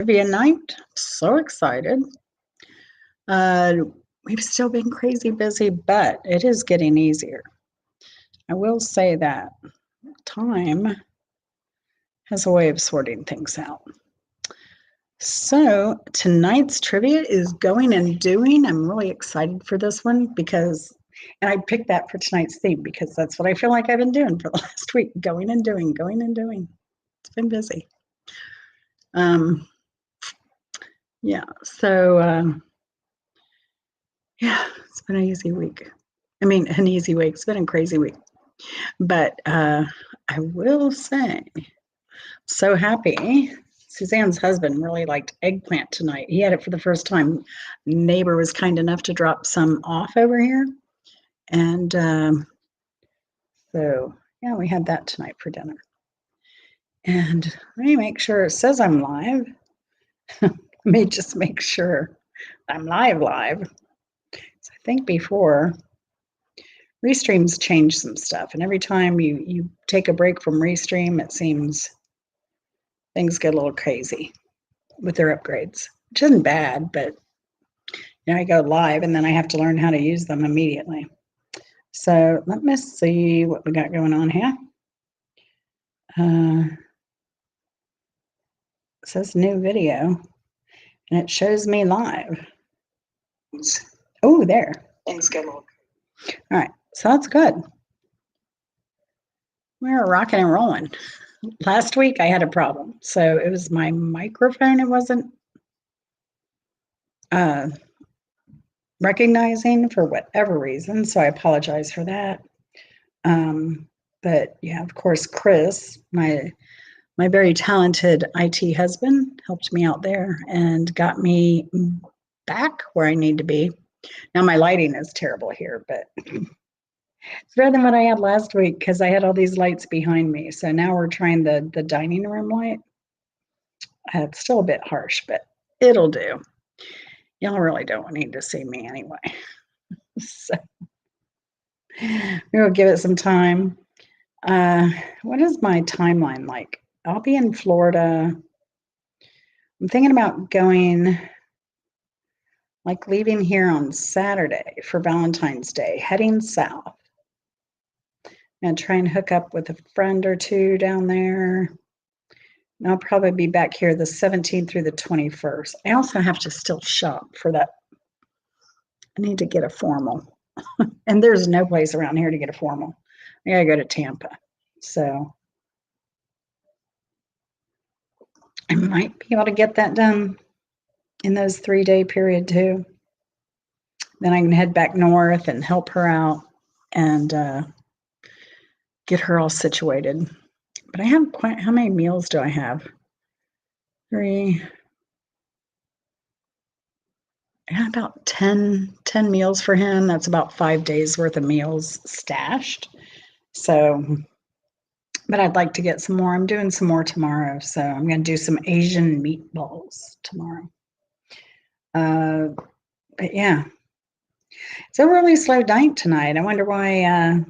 Trivia night. So excited. Uh, we've still been crazy busy, but it is getting easier. I will say that time has a way of sorting things out. So tonight's trivia is going and doing. I'm really excited for this one because, and I picked that for tonight's theme because that's what I feel like I've been doing for the last week, going and doing, going and doing. It's been busy. Yeah, so yeah, it's been an easy week. I mean, an easy week. It's been a crazy week. But I will say, so happy. Suzanne's husband really liked eggplant tonight. He had it for the first time. Neighbor was kind enough to drop some off over here. And so, yeah, we had that tonight for dinner. And let me make sure it says I'm live. Let me just make sure I'm live. So I think before, Restream's changed some stuff. And every time you take a break from Restream, it seems things get a little crazy with their upgrades, which isn't bad, but I go live and then I have to learn how to use them immediately. So let me see what we got going on here. It says new video and it shows me live. Oh, there. Things go all right, so that's good. We're rocking and rolling. Last week I had a problem. So it was my microphone. It wasn't recognizing for whatever reason. So I apologize for that. But yeah, of course, Chris, my very talented IT husband, helped me out there and got me back where I need to be. Now my lighting is terrible here, but it's better than what I had last week because I had all these lights behind me. So now we're trying the dining room light. It's still a bit harsh, but it'll do. Y'all really don't need to see me anyway. So we'll give it some time. What is my timeline like? I'll be in Florida. I'm thinking about going, like leaving here on Saturday for Valentine's Day, heading south. And try and hook up with a friend or two down there. And I'll probably be back here the 17th through the 21st. I also have to still shop for that. I need to get a formal. And there's no place around here to get a formal. I gotta go to Tampa. So I might be able to get that done in those 3-day period too. Then I can head back north and help her out and get her all situated. But I have quite, how many meals do I have? 3, about 10 meals for him. That's about 5 days worth of meals stashed. So, but I'd like to get some more. I'm doing some more tomorrow. So I'm going to do some Asian meatballs tomorrow. But yeah, it's a really slow night tonight. I wonder why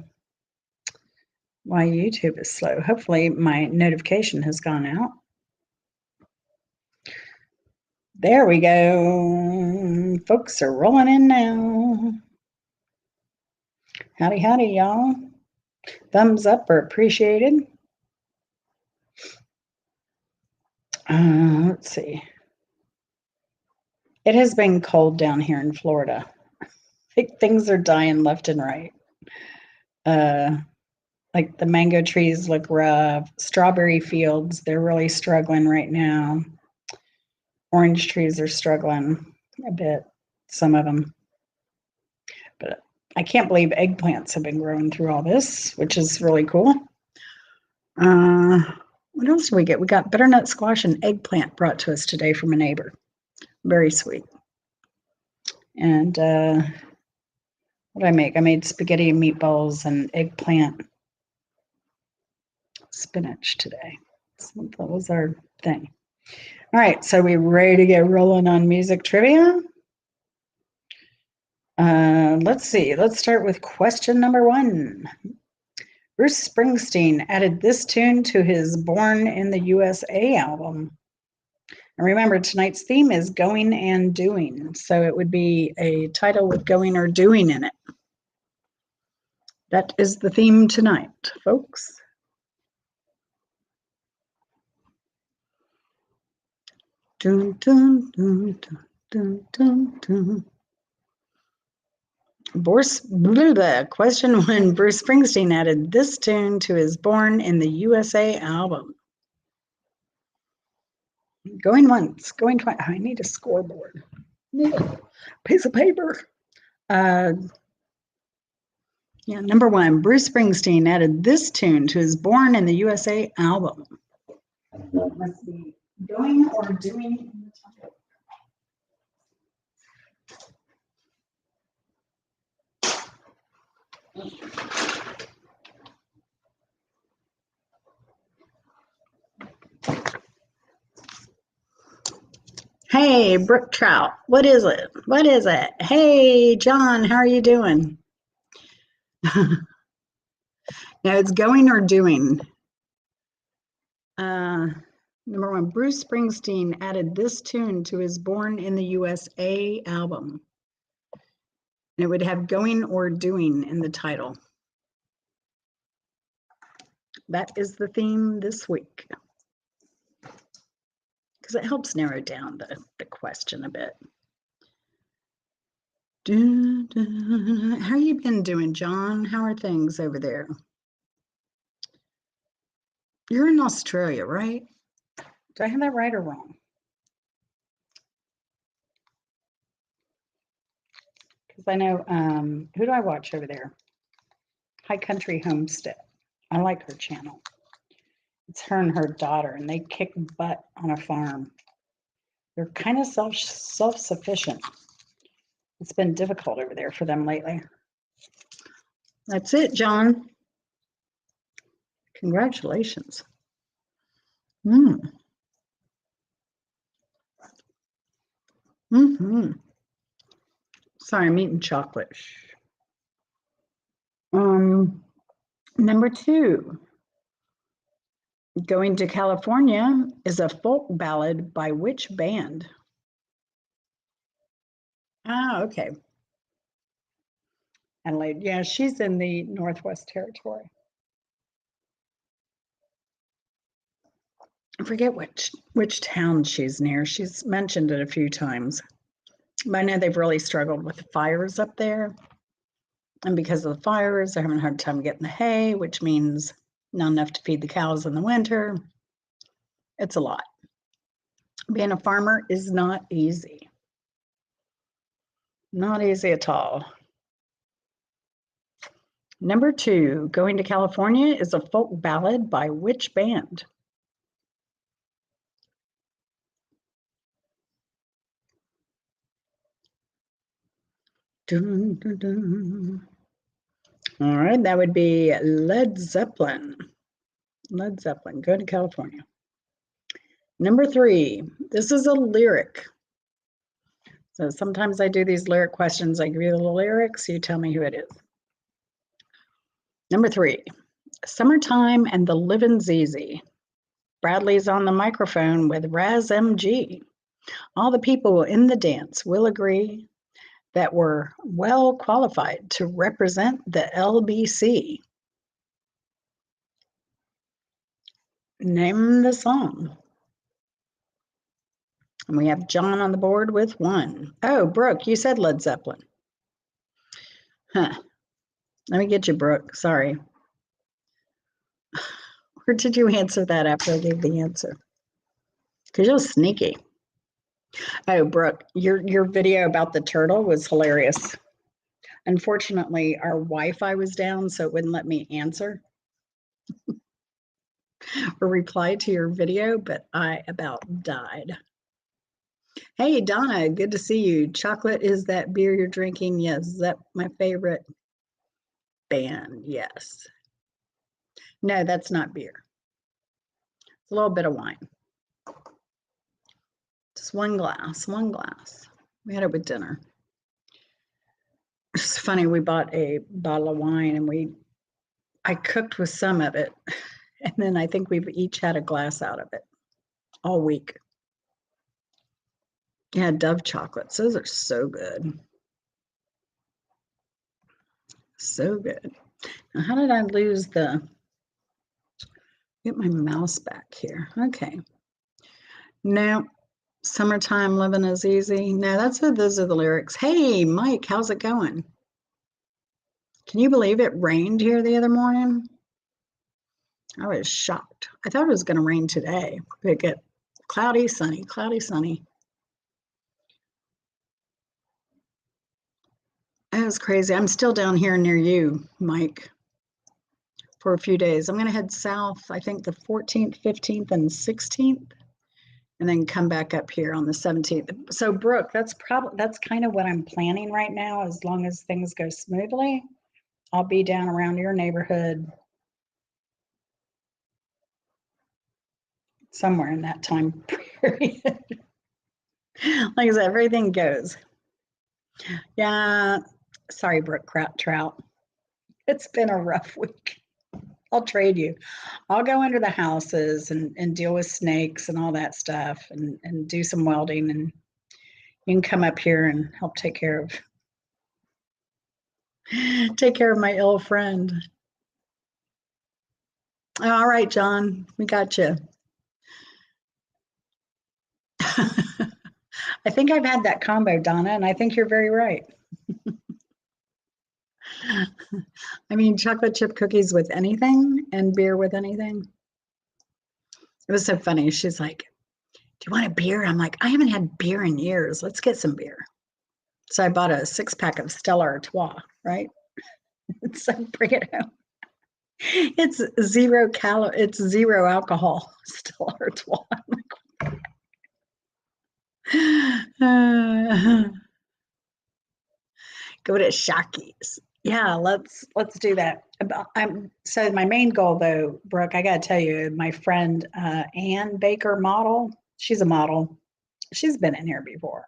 YouTube is slow. Hopefully my notification has gone out. There we go. Folks are rolling in now. Howdy, howdy, y'all. Thumbs up are appreciated. Let's see. It has been cold down here in Florida. I think things are dying left and right. Like the mango trees look rough. Strawberry fields, they're really struggling right now. Orange trees are struggling a bit, some of them. But I can't believe eggplants have been growing through all this, which is really cool. What else do we get? We got butternut squash and eggplant brought to us today from a neighbor. Very sweet. And what did I make? I made spaghetti and meatballs and eggplant spinach today. So that was our thing. All right, so we ready to get rolling on music trivia? Let's see. Let's start with question number 1. Bruce Springsteen added this tune to his Born in the USA album. And remember, tonight's theme is going and doing. So it would be a title with going or doing in it. That is the theme tonight, folks. Dun, dun, dun, dun, dun, dun, dun. Question when Bruce Springsteen added this tune to his Born in the USA album. Going once, going twice. I need a scoreboard. I need a piece of paper. Yeah, number one, Bruce Springsteen added this tune to his Born in the USA album. It must be going or doing in the title. Hey, Brook Trout, what is it? What is it? Hey, John, how are you doing? No, it's going or doing. Number one, Bruce Springsteen added this tune to his Born in the USA album. And it would have going or doing in the title. That is the theme this week. Because it helps narrow down the question a bit. How you been doing, John? How are things over there? You're in Australia, right? Do I have that right or wrong? Because I know, who do I watch over there? High Country Homestead. I like her channel. It's her and her daughter, and they kick butt on a farm. They're kind of self-sufficient. It's been difficult over there for them lately. That's it, John. Congratulations. Sorry, I'm eating chocolate. Number two, Going to California is a folk ballad by which band? Ah, okay. Adelaide, yeah, she's in the Northwest Territory. I forget which town she's near. She's mentioned it a few times. But I know they've really struggled with the fires up there. And because of the fires, they're having a hard time getting the hay, which means not enough to feed the cows in the winter. It's a lot. Being a farmer is not easy. Not easy at all. Number two, Going to California is a folk ballad by which band? Dun, dun, dun. All right, that would be Led Zeppelin. Led Zeppelin, Go to California. Number three, this is a lyric. So sometimes I do these lyric questions. I give you the lyrics, you tell me who it is. Number three, Summertime and the Livin's Easy. Bradley's on the microphone with Raz MG. All the people in the dance will agree that we're well qualified to represent the LBC. Name the song. And we have John on the board with one. Oh, Brooke, you said Led Zeppelin. Huh. Let me get you, Brooke. Sorry. Or did you answer that after I gave the answer? Because you're sneaky. Oh, Brooke, your video about the turtle was hilarious. Unfortunately, our Wi-Fi was down, so it wouldn't let me answer or reply to your video, but I about died. Hey, Donna, good to see you. Chocolate is that beer you're drinking? Yes. Is that my favorite band? Yes. No, that's not beer. It's a little bit of wine. Just one glass, one glass. We had it with dinner. It's funny, we bought a bottle of wine and I cooked with some of it. And then I think we've each had a glass out of it all week. Yeah, Dove chocolates. Those are so good. So good. Now, how did I lose the, get my mouse back here? Okay. Now, summertime living is easy. No, those are the lyrics. Hey, Mike, how's it going? Can you believe it rained here the other morning? I was shocked. I thought it was going to rain today. It get cloudy, sunny, cloudy, sunny. It was crazy. I'm still down here near you, Mike, for a few days. I'm going to head south, I think the 14th, 15th, and 16th, and then come back up here on the 17th. So, Brooke, that's kind of what I'm planning right now. As long as things go smoothly, I'll be down around your neighborhood somewhere in that time period. Like I said, everything goes. Yeah. Sorry, Brooke Trout. It's been a rough week. I'll trade you. I'll go under the houses and deal with snakes and all that stuff and do some welding, and you can come up here and help take care of my ill friend. All right, John, we got you. I think I've had that combo, Donna, and I think you're very right. I mean, chocolate chip cookies with anything and beer with anything. It was so funny. She's like, "Do you want a beer?" I'm like, "I haven't had beer in years. Let's get some beer." So I bought a 6-pack of Stella Artois, right? So bring it home. It's it's zero alcohol, Stella Artois. Go to Shockies. Yeah, let's do that. So my main goal though, Brooke, I gotta tell you, my friend Ann Baker model, she's a model. She's been in here before.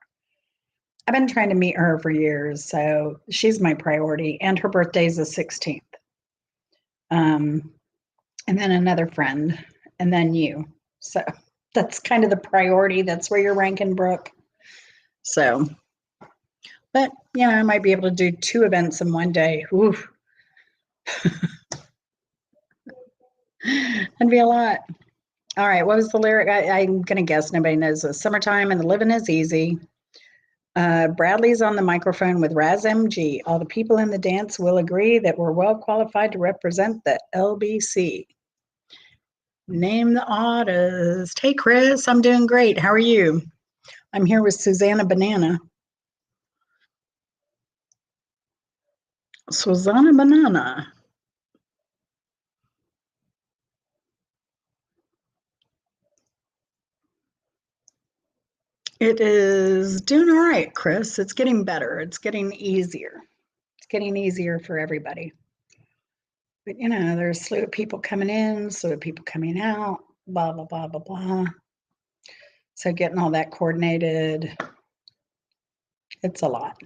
I've been trying to meet her for years, so she's my priority. And her birthday's the 16th. And then another friend, and then you. So that's kind of the priority. That's where you're ranking, Brooke. So, but yeah, I might be able to do 2 events in one day. Oof. That'd be a lot. All right, what was the lyric? I'm gonna guess nobody knows this. Summertime and the living is easy. Bradley's on the microphone with Raz MG. All the people in the dance will agree that we're well qualified to represent the LBC. Name the artist. Hey, Chris, I'm doing great. How are you? I'm here with Susanna Banana. Susanna Banana. It is doing all right, Chris. It's getting better. It's getting easier. It's getting easier for everybody. But there's a slew of people coming in, slew of people coming out, blah, blah, blah, blah, blah. So getting all that coordinated, it's a lot.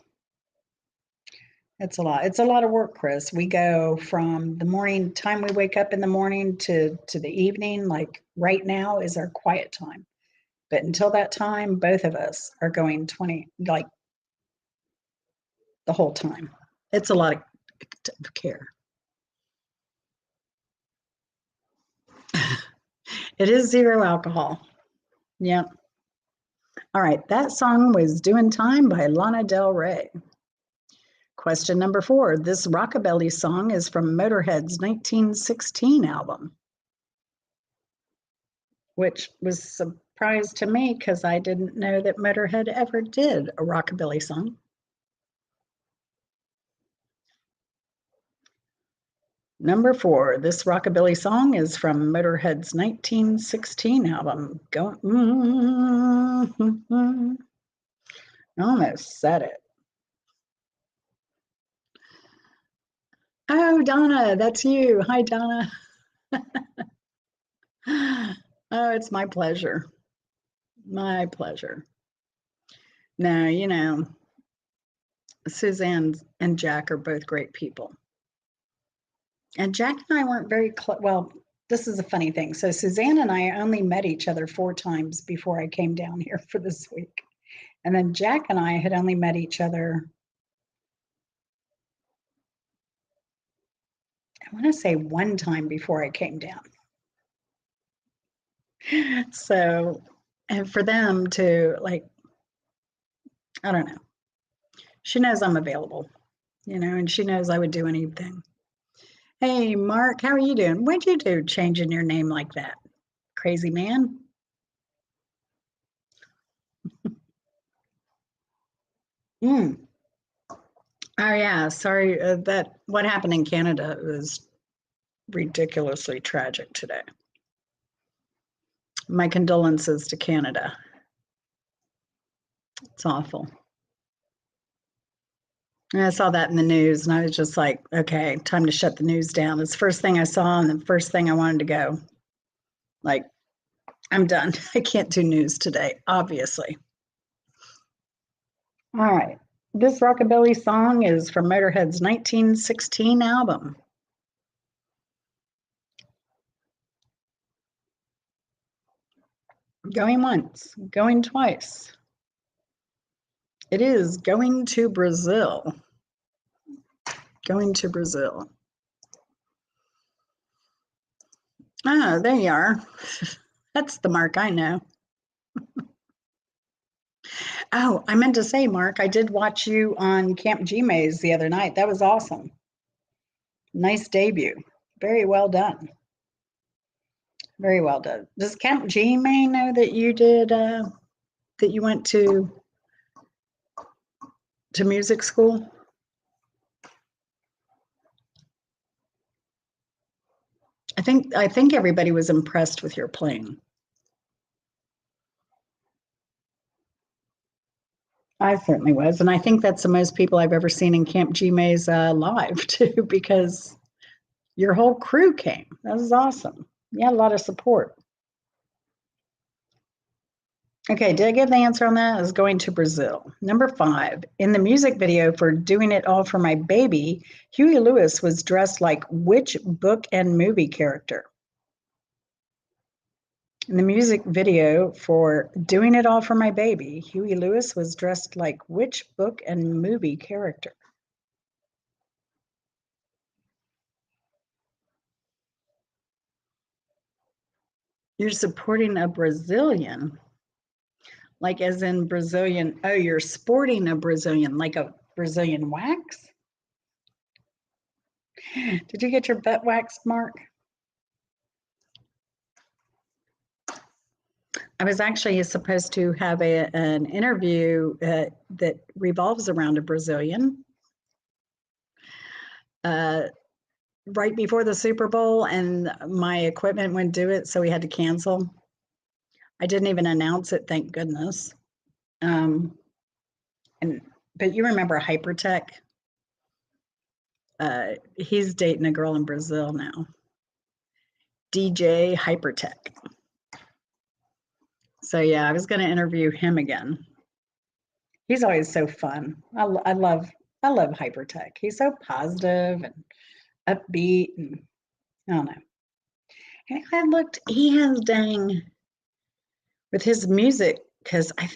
It's a lot. It's a lot of work, Chris. We go from the morning time we wake up in the morning to the evening. Like right now is our quiet time. But until that time, both of us are going 20, like the whole time. It's a lot of care. It is zero alcohol. Yeah. All right. That song was Doing Time by Lana Del Rey. Question number 4. This rockabilly song is from Motorhead's 1916 album, which was a surprise to me because I didn't know that Motorhead ever did a rockabilly song. Number 4, this rockabilly song is from Motorhead's 1916 album. Go. Almost said it. Oh, Donna, that's you. Hi, Donna. Oh, it's my pleasure. My pleasure. No, Suzanne and Jack are both great people. And Jack and I weren't very close. Well, this is a funny thing. So Suzanne and I only met each other 4 times before I came down here for this week. And then Jack and I had only met each other, I want to say one time before I came down. So, and for them to like, I don't know, she knows I'm available, and she knows I would do anything. Hey, Mark, how are you doing? What'd you do changing your name like that? Crazy man? Mm. Oh, yeah. Sorry. What happened in Canada was ridiculously tragic today. My condolences to Canada. It's awful. And I saw that in the news and I was just like, okay, time to shut the news down. It's the first thing I saw and the first thing I wanted to go. Like, I'm done. I can't do news today, obviously. All right. This rockabilly song is from Motorhead's 1916 album. Going once, going twice. It is going to Brazil. Going to Brazil. Ah, there you are. That's the Mark I know. Oh, I meant to say, Mark, I did watch you on Camp G Maze the other night. That was awesome. Nice debut. Very well done. Very well done. Does Camp G May know that you did that you went to music school? I think everybody was impressed with your playing. I certainly was, and I think that's the most people I've ever seen in Camp G Maze live too, because your whole crew came. That was awesome. You had a lot of support. Okay, did I give the answer on that? Is going to Brazil. Number 5, in the music video for Doing It All for My Baby, Huey Lewis was dressed like which book and movie character? In the music video for Doing It All for My Baby, Huey Lewis was dressed like which book and movie character? You're supporting a Brazilian, like as in Brazilian. Oh, you're sporting a Brazilian, like a Brazilian wax? Did you get your butt waxed, Mark? I was actually supposed to have an interview that revolves around a Brazilian right before the Super Bowl, and my equipment wouldn't do it, so we had to cancel. I didn't even announce it, thank goodness. But you remember Hypertech? He's dating a girl in Brazil now. DJ Hypertech. So yeah, I was going to interview him again. He's always so fun. I love Hypertech. He's so positive and upbeat, and I don't know. And I looked. He has with his music, because I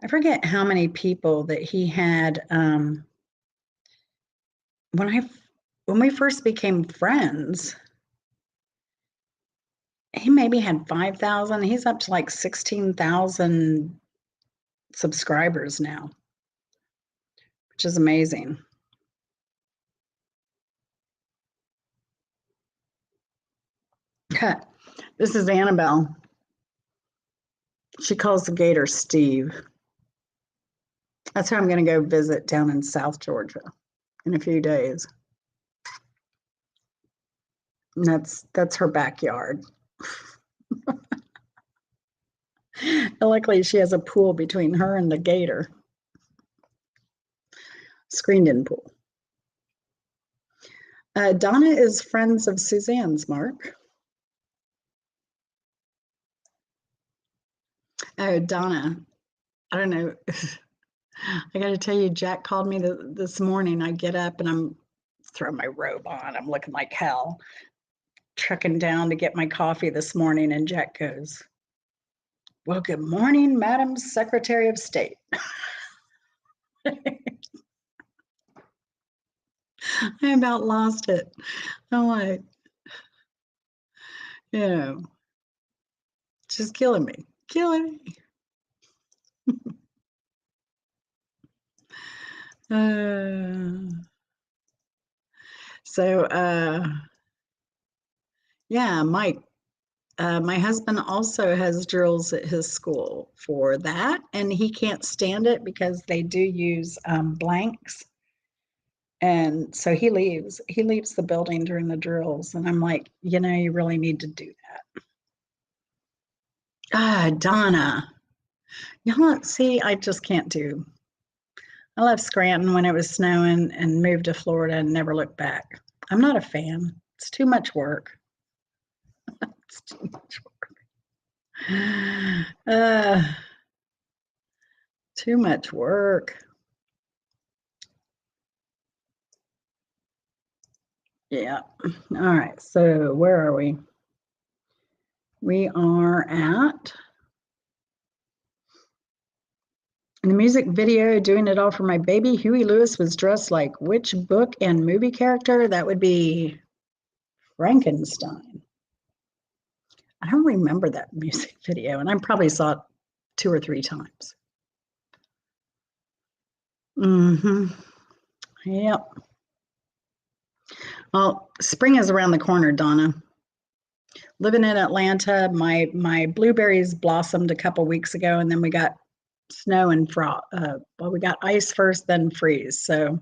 forget how many people that he had when we first became friends. He maybe had 5,000. He's up to like 16,000 subscribers now, which is amazing. This is Annabelle. She calls the gator Steve. That's who I'm going to go visit down in South Georgia in a few days. And that's her backyard. Luckily, she has a pool between her and the gator. Screened-in pool. Donna is friends of Suzanne's, Mark. Oh, Donna. I don't know. I got to tell you, Jack called me this morning. I get up and I'm throwing my robe on. I'm looking like hell. Trucking down to get my coffee this morning, and Jack goes, Well, good morning, Madam Secretary of State. I about lost it. I'm like, you know, just killing me, killing me. So, yeah, Mike, my husband also has drills at his school for that, and he can't stand it because they do use blanks. And so he leaves the building during the drills. And I'm like, you really need to do that. Ah, Donna. Y'all see, I just can't do. I left Scranton when it was snowing and moved to Florida and never looked back. I'm not a fan. It's too much work. It's too much work. Too much work. Yeah. All right. So where are we? We are at in the music video, Doing It All for My Baby. Huey Lewis was dressed like which book and movie character? That would be Frankenstein. I don't remember that music video, and I probably saw it 2 or 3 times. Yep. Well, spring is around the corner, Donna. Living in Atlanta, my blueberries blossomed a couple weeks ago, and then we got snow and frost. Well, we got ice first, then freeze. So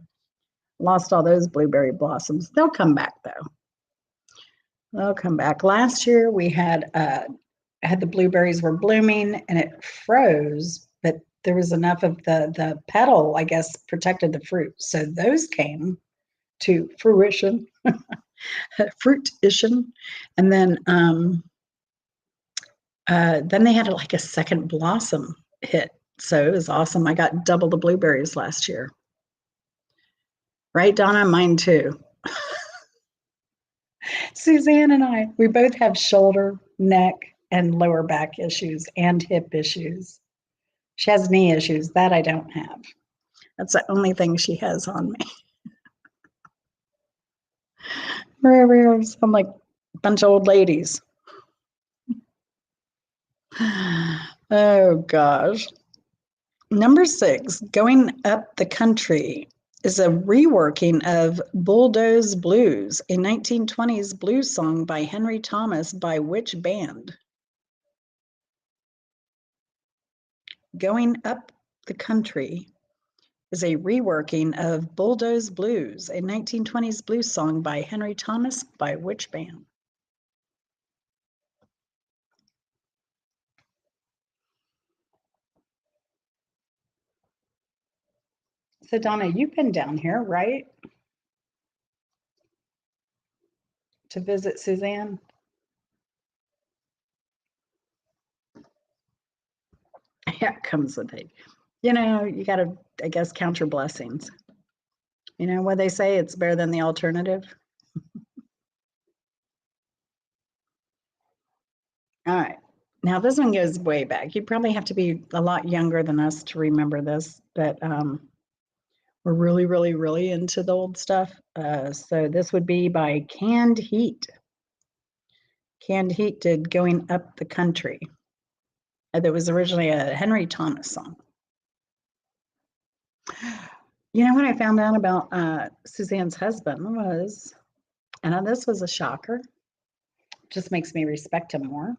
lost all those blueberry blossoms. They'll come back though. They'll come back. Last year we had the blueberries were blooming and it froze, but there was enough of the petal, I guess, protected the fruit. So those came to fruition, fruition, and then they had like a second blossom hit. So it was awesome. I got double the blueberries last year. Right, Donna? Mine too. Suzanne and I, we both have shoulder, neck, and lower back issues and hip issues. She has knee issues. That I don't have. That's the only thing she has on me. We're some like bunch of old ladies. Oh gosh. Number 6, Going Up the Country is a reworking of Bulldoze Blues, a 1920s blues song by Henry Thomas by which band? Going Up the Country is a reworking of Bulldoze Blues, a 1920s blues song by Henry Thomas by which band? So Donna, you've been down here, right? To visit Suzanne? Yeah, it comes with it. You got to, I guess, count your blessings. You know what they say, it's better than the alternative. All right. Now this one goes way back. You probably have to be a lot younger than us to remember this, but we're really, really, really into the old stuff. So this would be by Canned Heat. Canned Heat did Going Up the Country. That was originally a Henry Thomas song. You know what I found out about Suzanne's husband was, and this was a shocker, just makes me respect him more.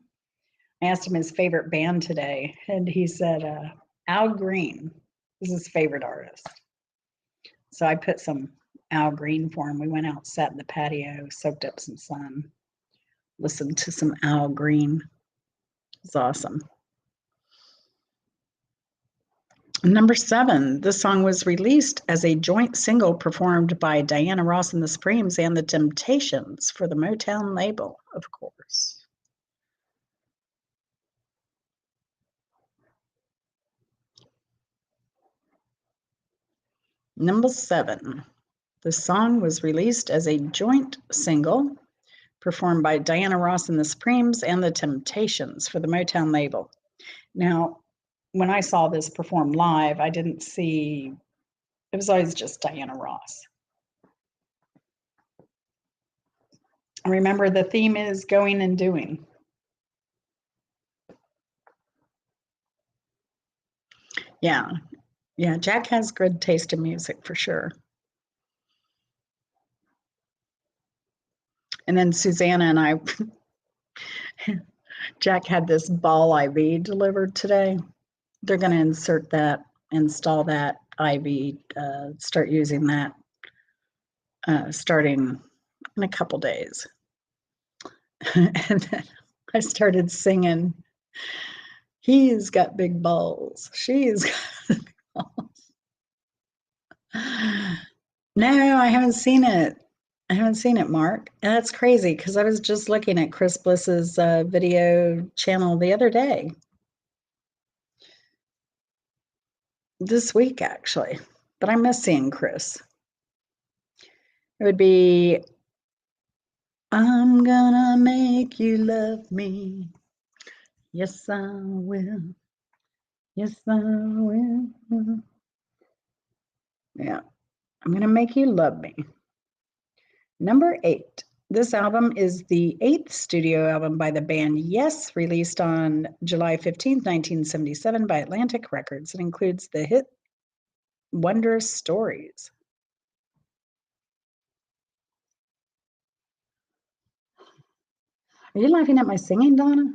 I asked him his favorite band today, and he said Al Green is his favorite artist. So I put some Al Green for him. We went out, sat in the patio, soaked up some sun, listened to some Al Green. It's awesome. Number 7, this song was released as a joint single performed by Diana Ross and the Supremes and the Temptations for the Motown label, of course. Number 7, the song was released as a joint single performed by Diana Ross and the Supremes and the Temptations for the Motown label. Now, when I saw this performed live, I didn't see, it was always just Diana Ross. Remember, the theme is going and doing. Yeah. Yeah, Jack has good taste in music for sure. And then Susanna and I, Jack had this ball IV delivered today. They're going to insert that, install that IV, start using that starting in a couple days. And then I started singing, he's got big balls, she's got big balls. No, I haven't seen it. I haven't seen it, Mark. And that's crazy because I was just looking at Chris Bliss's video channel the other day. This week, actually. But I miss seeing Chris. It would be, I'm gonna make you love me. Yes, I will. Yes, I will. Yeah, I'm gonna make you love me. Number 8. This album is the 8th studio album by the band Yes, released on July 15th, 1977 by Atlantic Records. It includes the hit Wondrous Stories. Are you laughing at my singing, Donna?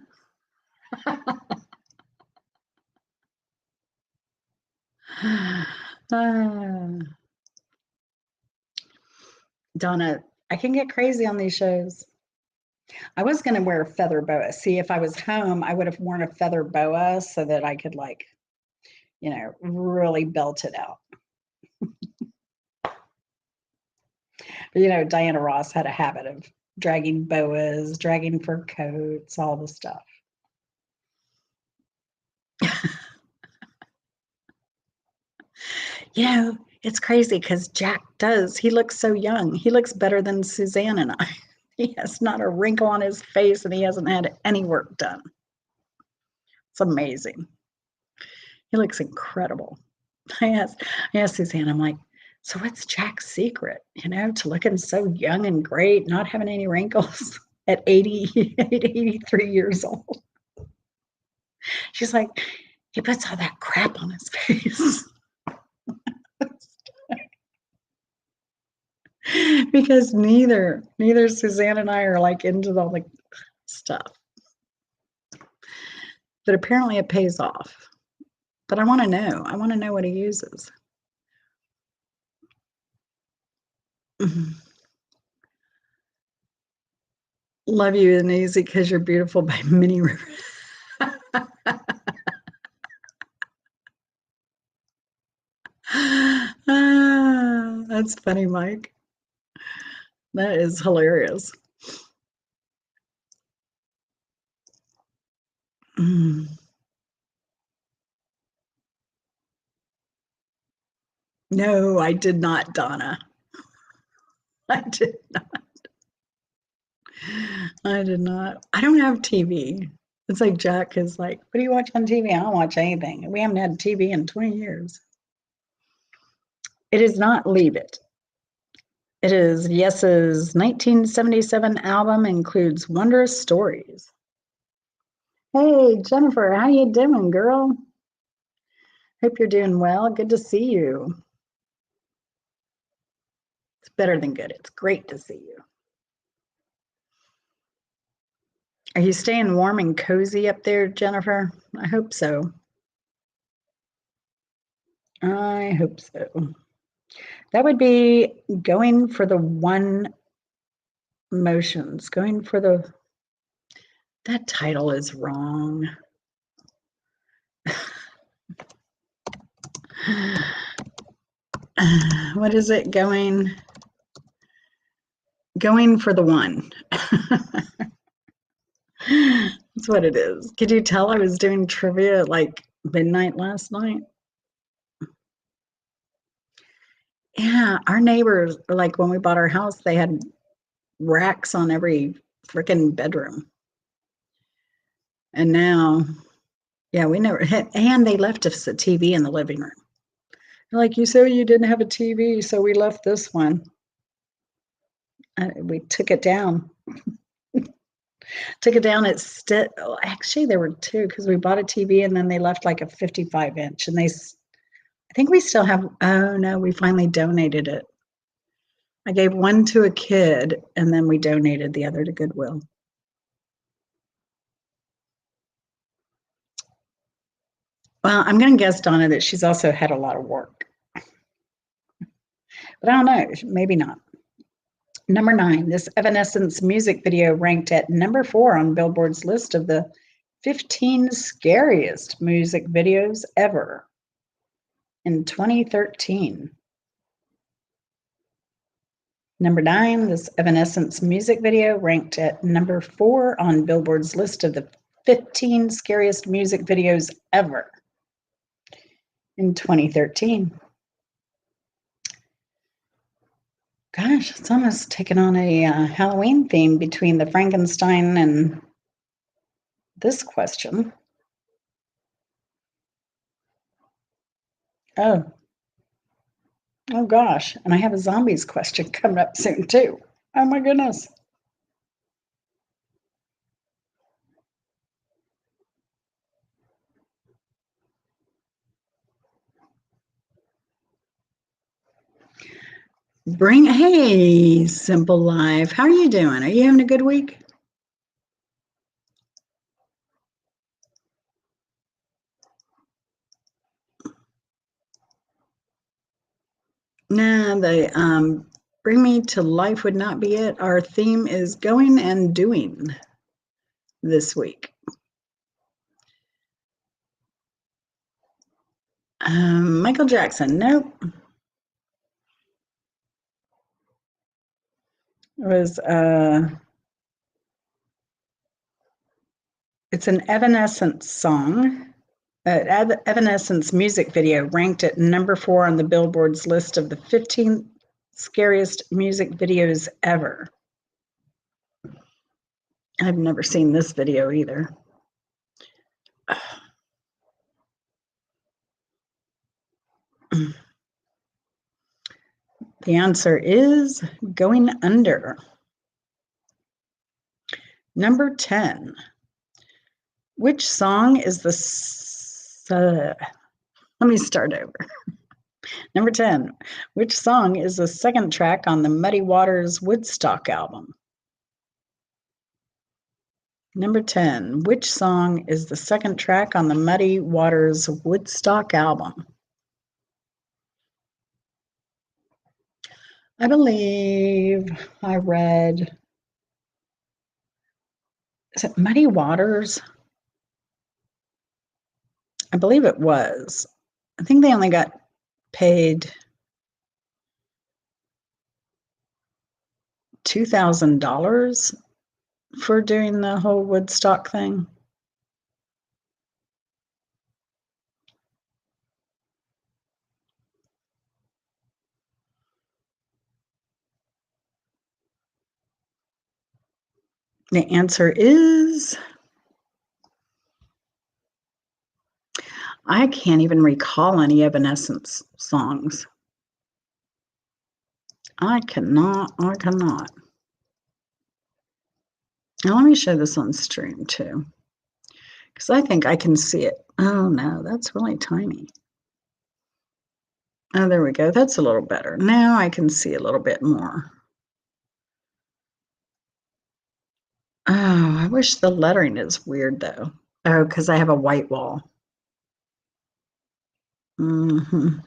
Donna, I can get crazy on these shows. I was going to wear a feather boa. See, if I was home, I would have worn a feather boa so that I could, like, you know, really belt it out. But, you know, Diana Ross had a habit of dragging boas, dragging fur coats, all the stuff. You know, it's crazy because Jack does. He looks so young. He looks better than Suzanne and I. He has not a wrinkle on his face and he hasn't had any work done. It's amazing. He looks incredible. I asked Suzanne, I'm like, so what's Jack's secret, you know, to looking so young and great, not having any wrinkles at 83 years old? She's like, he puts all that crap on his face. Because neither Suzanne and I are like into all the stuff. But apparently it pays off. But I want to know. I want to know what he uses. Love You and Easy Because You're Beautiful by Minnie River. That's funny, Mike. That is hilarious. No, I did not, Donna. I did not. I did not. I don't have TV. It's like Jack is like, what do you watch on TV? I don't watch anything. We haven't had TV in 20 years. It is not Leave It. It is Yes's 1977 album, includes Wondrous Stories. Hey, Jennifer, how you doing, girl? Hope you're doing well. Good to see you. It's better than good. It's great to see you. Are you staying warm and cozy up there, Jennifer? I hope so. I hope so. That would be going for the one motions. Going for the, that title is wrong. What is it? Going for the one. That's what it is. Could you tell I was doing trivia at like midnight last night? Yeah, our neighbors, like when we bought our house, they had racks on every freaking bedroom. And now Yeah, we never had, and they left us a TV in the living room. Like, you said you didn't have a TV, so we left this one. We took it down. Took it down. Actually, there were two because we bought a TV and then they left like a 55-inch. And I think we still have, oh no, we finally donated it. I gave one to a kid and then we donated the other to Goodwill. Well, I'm going to guess, Donna, that she's also had a lot of work. But I don't know, maybe not. Number 9, this Evanescence music video ranked at number 4 on Billboard's list of the 15 scariest music videos ever in 2013. Number 9, this Evanescence music video ranked at number 4 on Billboard's list of the 15 scariest music videos ever in 2013. Gosh, it's almost taken on a Halloween theme between the Frankenstein and this question. Oh gosh, and I have a zombies question coming up soon too. Oh my goodness. Hey, Simple Life. How are you doing? Are you having a good week? Nah, the Bring Me to Life would not be it. Our theme is going and doing this week. Michael Jackson, nope. It was it's an Evanescence song. Evanescence music video ranked at number 4 on the Billboard's list of the 15 scariest music videos ever. I've never seen this video either. The answer is Going Under. Number 10. Which song is the let me start over. Number 10. Which song is the second track on the Muddy Waters Woodstock album? Number 10. Which song is the second track on the Muddy Waters Woodstock album? I believe I read, is it Muddy Waters? I believe it was. I think they only got paid $2,000 for doing the whole Woodstock thing. The answer is, I can't even recall any Evanescence songs. I cannot. Now let me show this on stream too, because I think I can see it. Oh no, that's really tiny. Oh, there we go. That's a little better. Now I can see a little bit more. Oh, I wish the lettering is weird though. Oh, because I have a white wall. Mm-hmm.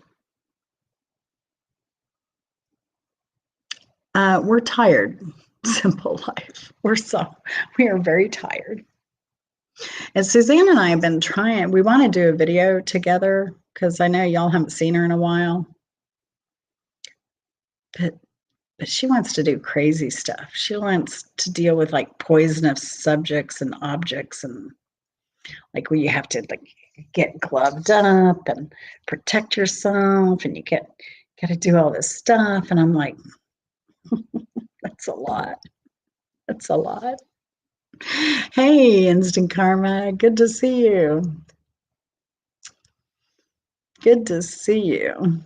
We're tired. Simple Life. We are very tired. And Suzanne and I have been trying, we want to do a video together because I know y'all haven't seen her in a while. But she wants to do crazy stuff. She wants to deal with like poisonous subjects and objects, and like where you have to like get gloved up and protect yourself, and you got to do all this stuff. And I'm like, that's a lot. That's a lot. Hey, Instant Karma, good to see you. Good to see you.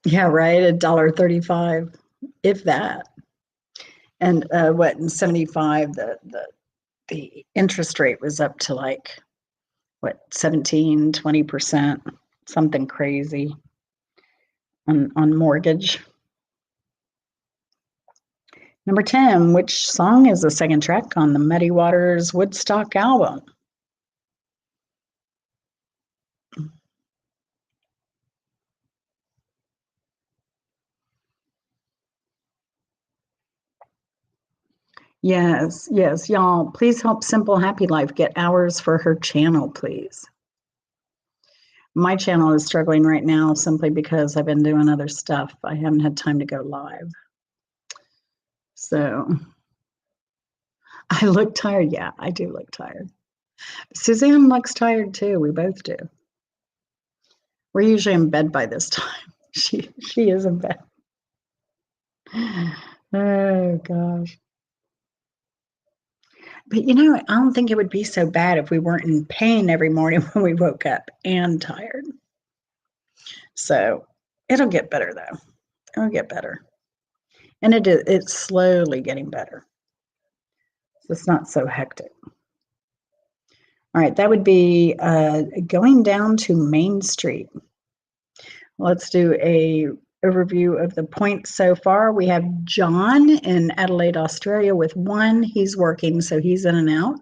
Yeah, right. $1.35, if that. And what in 75 the interest rate was up to like what 17, 20%, something crazy on mortgage. Number 10, which song is the second track on the Muddy Waters Woodstock album? Yes, yes, y'all, please help Simple Happy Life get hours for her channel, please. My channel is struggling right now simply because I've been doing other stuff. I haven't had time to go live. So I look tired. Yeah, I do look tired. Suzanne looks tired too. We both do. We're usually in bed by this time. She is in bed. Oh gosh. But you know, I don't think it would be so bad if we weren't in pain every morning when we woke up and tired. So it'll get better though. It'll get better. And it's slowly getting better. So it's not so hectic. All right, that would be going down to Main Street. Let's do a overview of the points so far. We have John in Adelaide, Australia with 1. He's working, so he's in and out.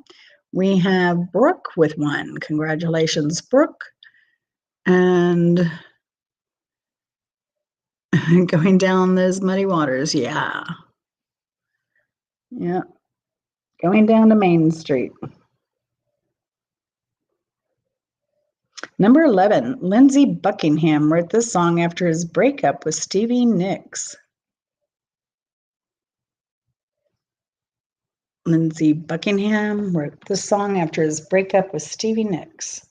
We have Brooke with 1. Congratulations, Brooke. And going down those muddy waters, yeah. Yeah. Going down to Main Street. Number 11, Lindsey Buckingham wrote this song after his breakup with Stevie Nicks. Lindsey Buckingham wrote this song after his breakup with Stevie Nicks.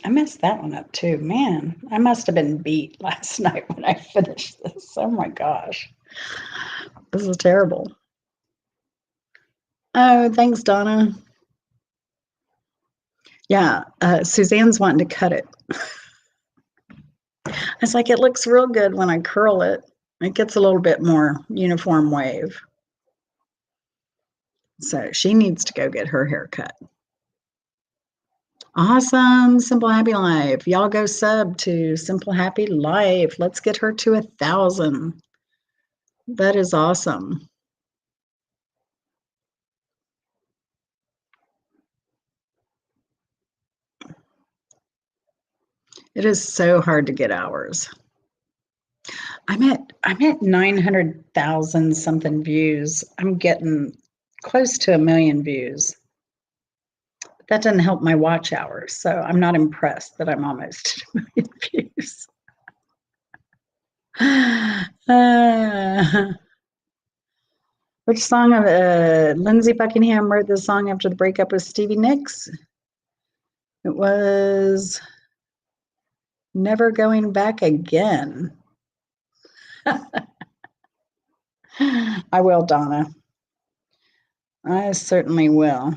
I messed that one up too. Man, I must have been beat last night when I finished this. Oh my gosh. This is terrible. Oh, thanks, Donna. Yeah, Suzanne's wanting to cut it. It's like it looks real good when I curl it. It gets a little bit more uniform wave. So she needs to go get her hair cut. Awesome, Simple Happy Life. Y'all go sub to Simple Happy Life. Let's get her to 1,000. That is awesome. It is so hard to get hours. I'm at 900,000 something views. I'm getting close to 1,000,000 views. But that doesn't help my watch hours, so I'm not impressed that I'm almost at 1,000,000 views. Which song of Lindsey Buckingham wrote this song after the breakup with Stevie Nicks? It was Never Going Back Again. I will, Donna. I certainly will.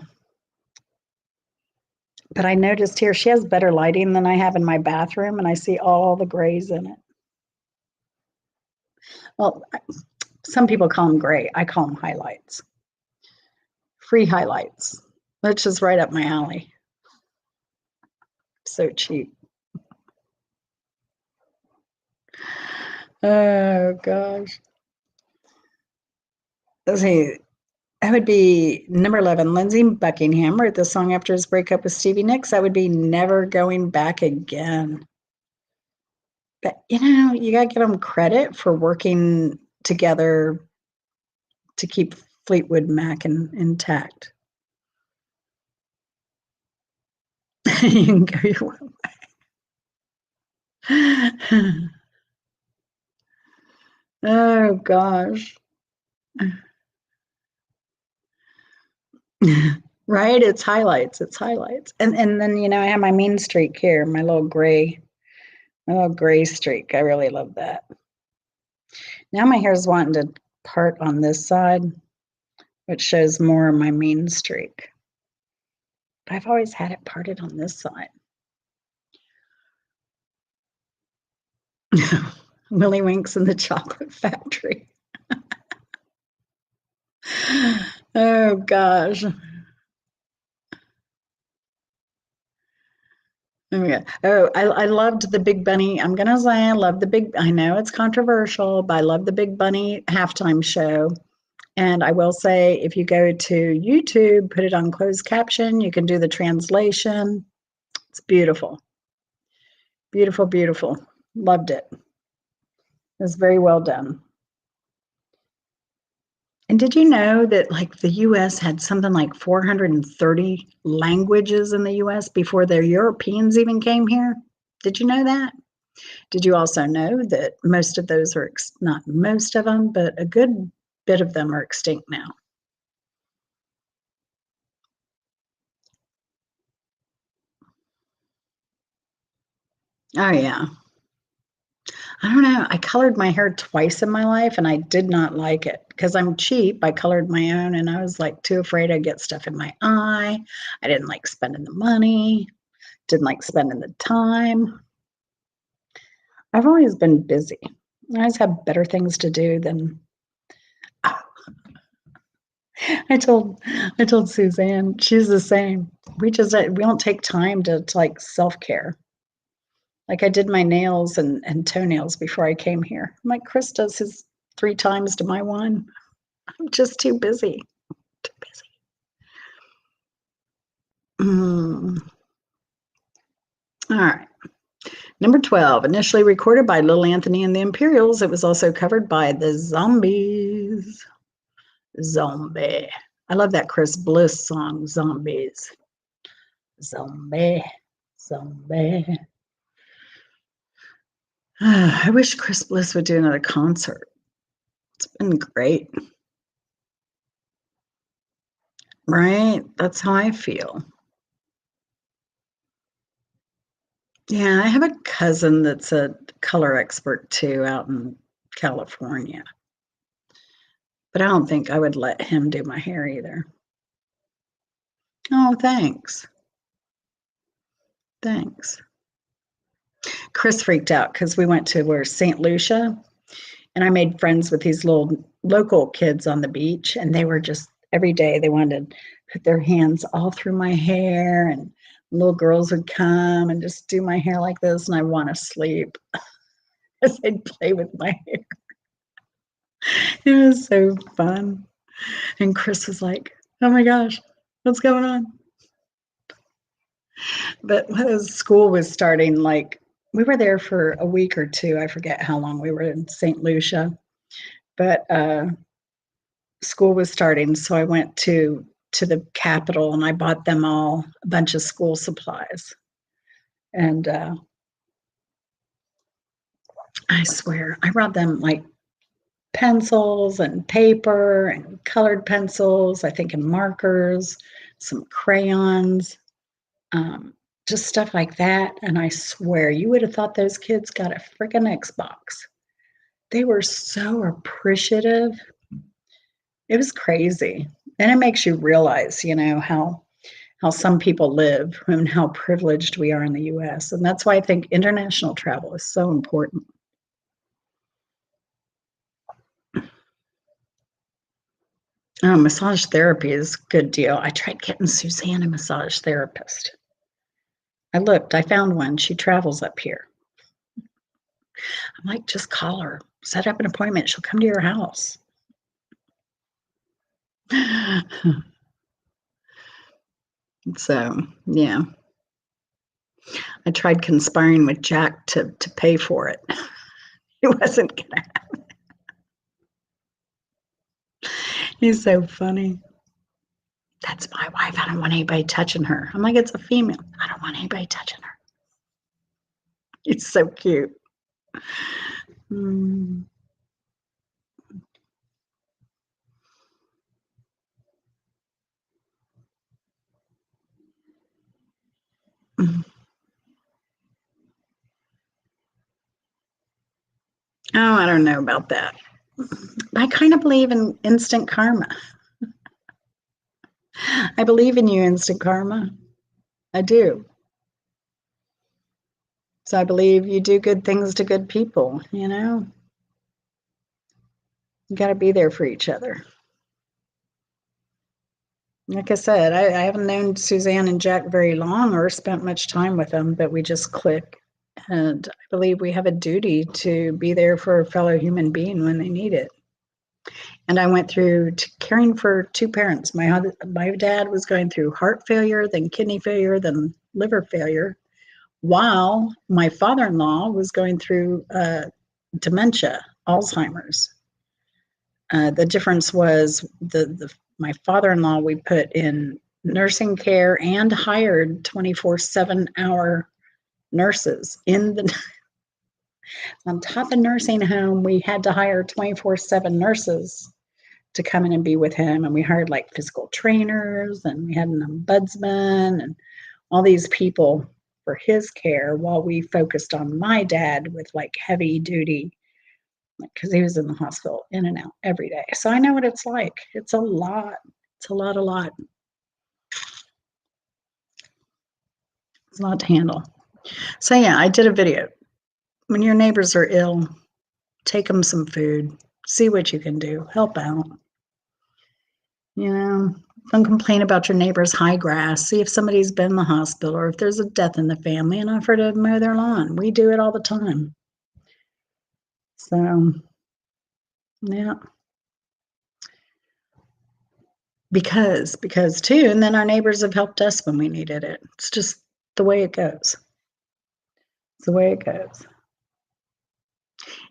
But I noticed here she has better lighting than I have in my bathroom, and I see all the grays in it. Well, some people call them gray. I call them highlights. Free highlights, which is right up my alley. So cheap. Oh, gosh. Let's see. That would be number 11. Lindsey Buckingham wrote the song after his breakup with Stevie Nicks. That would be Never Going Back Again. But, you know, you got to give them credit for working together to keep Fleetwood Mac intact. You can go your way. Oh, gosh. Right? It's highlights. It's highlights. And then I have my mean streak here, my little gray streak. I really love that. Now my hair's wanting to part on this side, which shows more of my mean streak. But I've always had it parted on this side. Willy Winks in the Chocolate Factory. Oh gosh. Oh, yeah. Oh, I loved the Big Bunny. I'm gonna say I love the big. I know it's controversial, but I love the Big Bunny halftime show. And I will say, if you go to YouTube, put it on closed caption, you can do the translation. It's beautiful, beautiful, beautiful. Loved it. It was very well done. And did you know that like the US had something like 430 languages in the US before the Europeans even came here? Did you know that? Did you also know that most of those are, not most of them, but a good bit of them are extinct now? Oh, yeah. I don't know. I colored my hair twice in my life and I did not like it because I'm cheap. I colored my own and I was like too afraid I'd get stuff in my eye. I didn't like spending the money, didn't like spending the time. I've always been busy. I always have better things to do than I told Suzanne, she's the same. We don't take time to like self-care. Like I did my nails and toenails before I came here. I'm like, Chris does his 3 times to my one. I'm just too busy. Too busy. All right. Number 12, initially recorded by Little Anthony and the Imperials, it was also covered by the Zombies. Zombie. I love that Chris Bliss song, Zombies. Zombie. Zombie. I wish Chris Bliss would do another concert. It's been great. Right? That's how I feel. Yeah, I have a cousin that's a color expert too out in California. But I don't think I would let him do my hair either. Oh, thanks. Thanks. Chris freaked out because we went to where St. Lucia and I made friends with these little local kids on the beach and they were just every day they wanted to put their hands all through my hair and little girls would come and just do my hair like this and I want to sleep as they'd play with my hair. It was so fun. And Chris was like, oh my gosh, what's going on? But when school was starting, like we were there for a week or two. I forget how long we were in St. Lucia, but school was starting, so I went to the Capitol and I bought them all a bunch of school supplies. And I swear, I brought them like pencils and paper and colored pencils, I think, and markers, some crayons, um, just stuff like that. And I swear, you would have thought those kids got a freaking Xbox. They were so appreciative. It was crazy. And it makes you realize, how some people live and how privileged we are in the US. And that's why I think international travel is so important. Massage therapy is a good deal. I tried getting Suzanne a massage therapist. I found one. She travels up here. I'm like, just call her, set up an appointment. She'll come to your house. So, yeah. I tried conspiring with Jack to pay for it. He wasn't gonna. He's so funny. That's my wife. I don't want anybody touching her. I'm like, it's a female. I don't want anybody touching her. It's so cute. Mm. Oh, I don't know about that. I kind of believe in instant karma. I believe in you, instant karma. I do. So I believe you do good things to good people, you know? You got to be there for each other. Like I said, I haven't known Suzanne and Jack very long or spent much time with them, but we just click. And I believe we have a duty to be there for a fellow human being when they need it. And I went through caring for two parents. My dad was going through heart failure, then kidney failure, then liver failure, while my father-in-law was going through dementia, Alzheimer's. The difference was my father-in-law we put in nursing care and hired 24/7 hour nurses in the on top of nursing home. We had to hire 24/7 nurses to come in and be with him, and we hired like physical trainers, and we had an ombudsman and all these people for his care while we focused on my dad with like heavy duty, because he was in the hospital in and out every day. So I know what it's like. It's a lot. It's a lot. It's a lot to handle. So yeah, I did a video. When your neighbors are ill, take them some food. See what you can do. Help out. You know, don't complain about your neighbor's high grass. See if somebody's been in the hospital or if there's a death in the family and offer to mow their lawn. We do it all the time. So, yeah. Because too, and then our neighbors have helped us when we needed it. It's just the way it goes. It's the way it goes.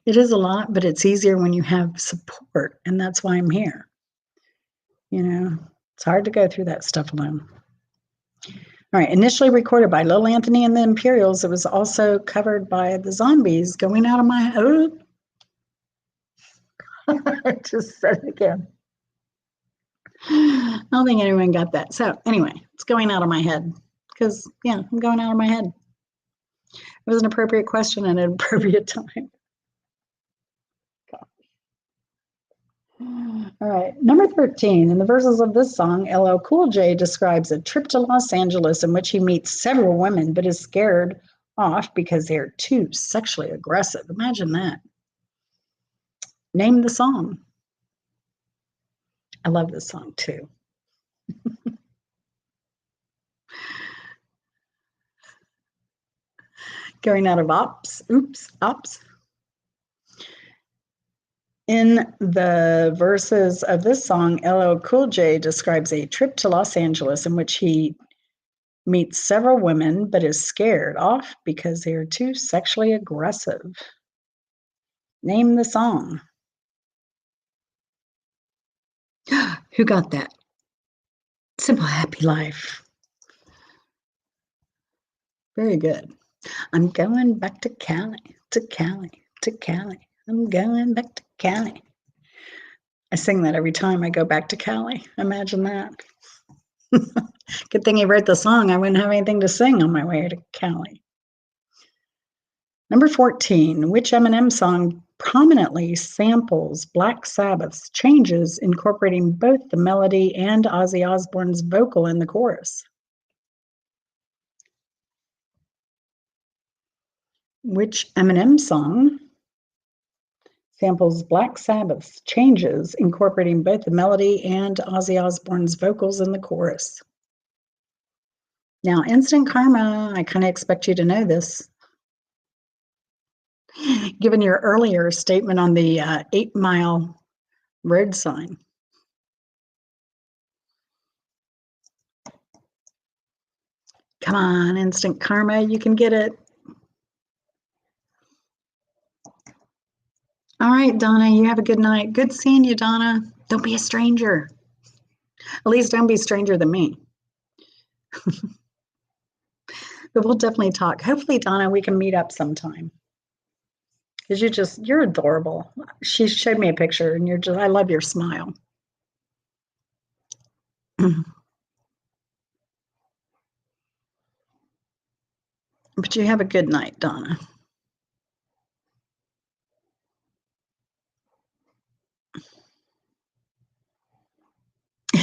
It is a lot, but it's easier when you have support, and that's why I'm here. You know, it's hard to go through that stuff alone. All right, initially recorded by Little Anthony and the Imperials, it was also covered by the Zombies going out of my. Oh, I just said it again. I don't think anyone got that. So anyway, it's going out of my head because yeah, I'm going out of my head. It was an appropriate question at an appropriate time. All right, number 13. In the verses of this song, LL Cool J describes a trip to Los Angeles in which he meets several women but is scared off because they're too sexually aggressive. Imagine that. Name the song. I love this song too. Going out of ops. Oops, ops. In the verses of this song, LL Cool J describes a trip to Los Angeles in which he meets several women but is scared off because they are too sexually aggressive. Name the song. Who got that? Simple Happy Life. Very good. I'm going back to Cali, to Cali, to Cali. I'm going back to Cali. I sing that every time I go back to Cali. Imagine that. Good thing he wrote the song. I wouldn't have anything to sing on my way to Cali. Number 14, which Eminem song prominently samples Black Sabbath's Changes, incorporating both the melody and Ozzy Osbourne's vocal in the chorus? Which Eminem song samples Black Sabbath's Changes, incorporating both the melody and Ozzy Osbourne's vocals in the chorus? Now, instant karma, I kind of expect you to know this. Given your earlier statement on the 8-mile road sign. Come on, instant karma, you can get it. All right, Donna, you have a good night. Good seeing you, Donna. Don't be a stranger. At least don't be a stranger than me. But we'll definitely talk. Hopefully, Donna, we can meet up sometime. Because you're adorable. She showed me a picture and I love your smile. But you have a good night, Donna.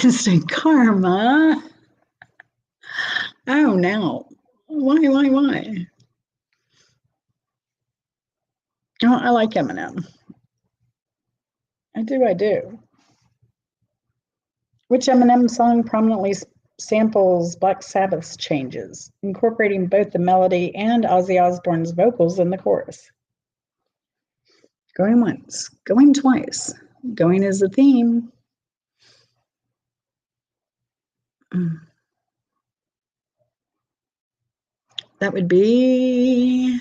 instant karma. Oh no. Why? Oh, I like Eminem. I do. Which Eminem song prominently samples Black Sabbath's Changes, incorporating both the melody and Ozzy Osbourne's vocals in the chorus? Going once, going twice. Going is the theme. That would be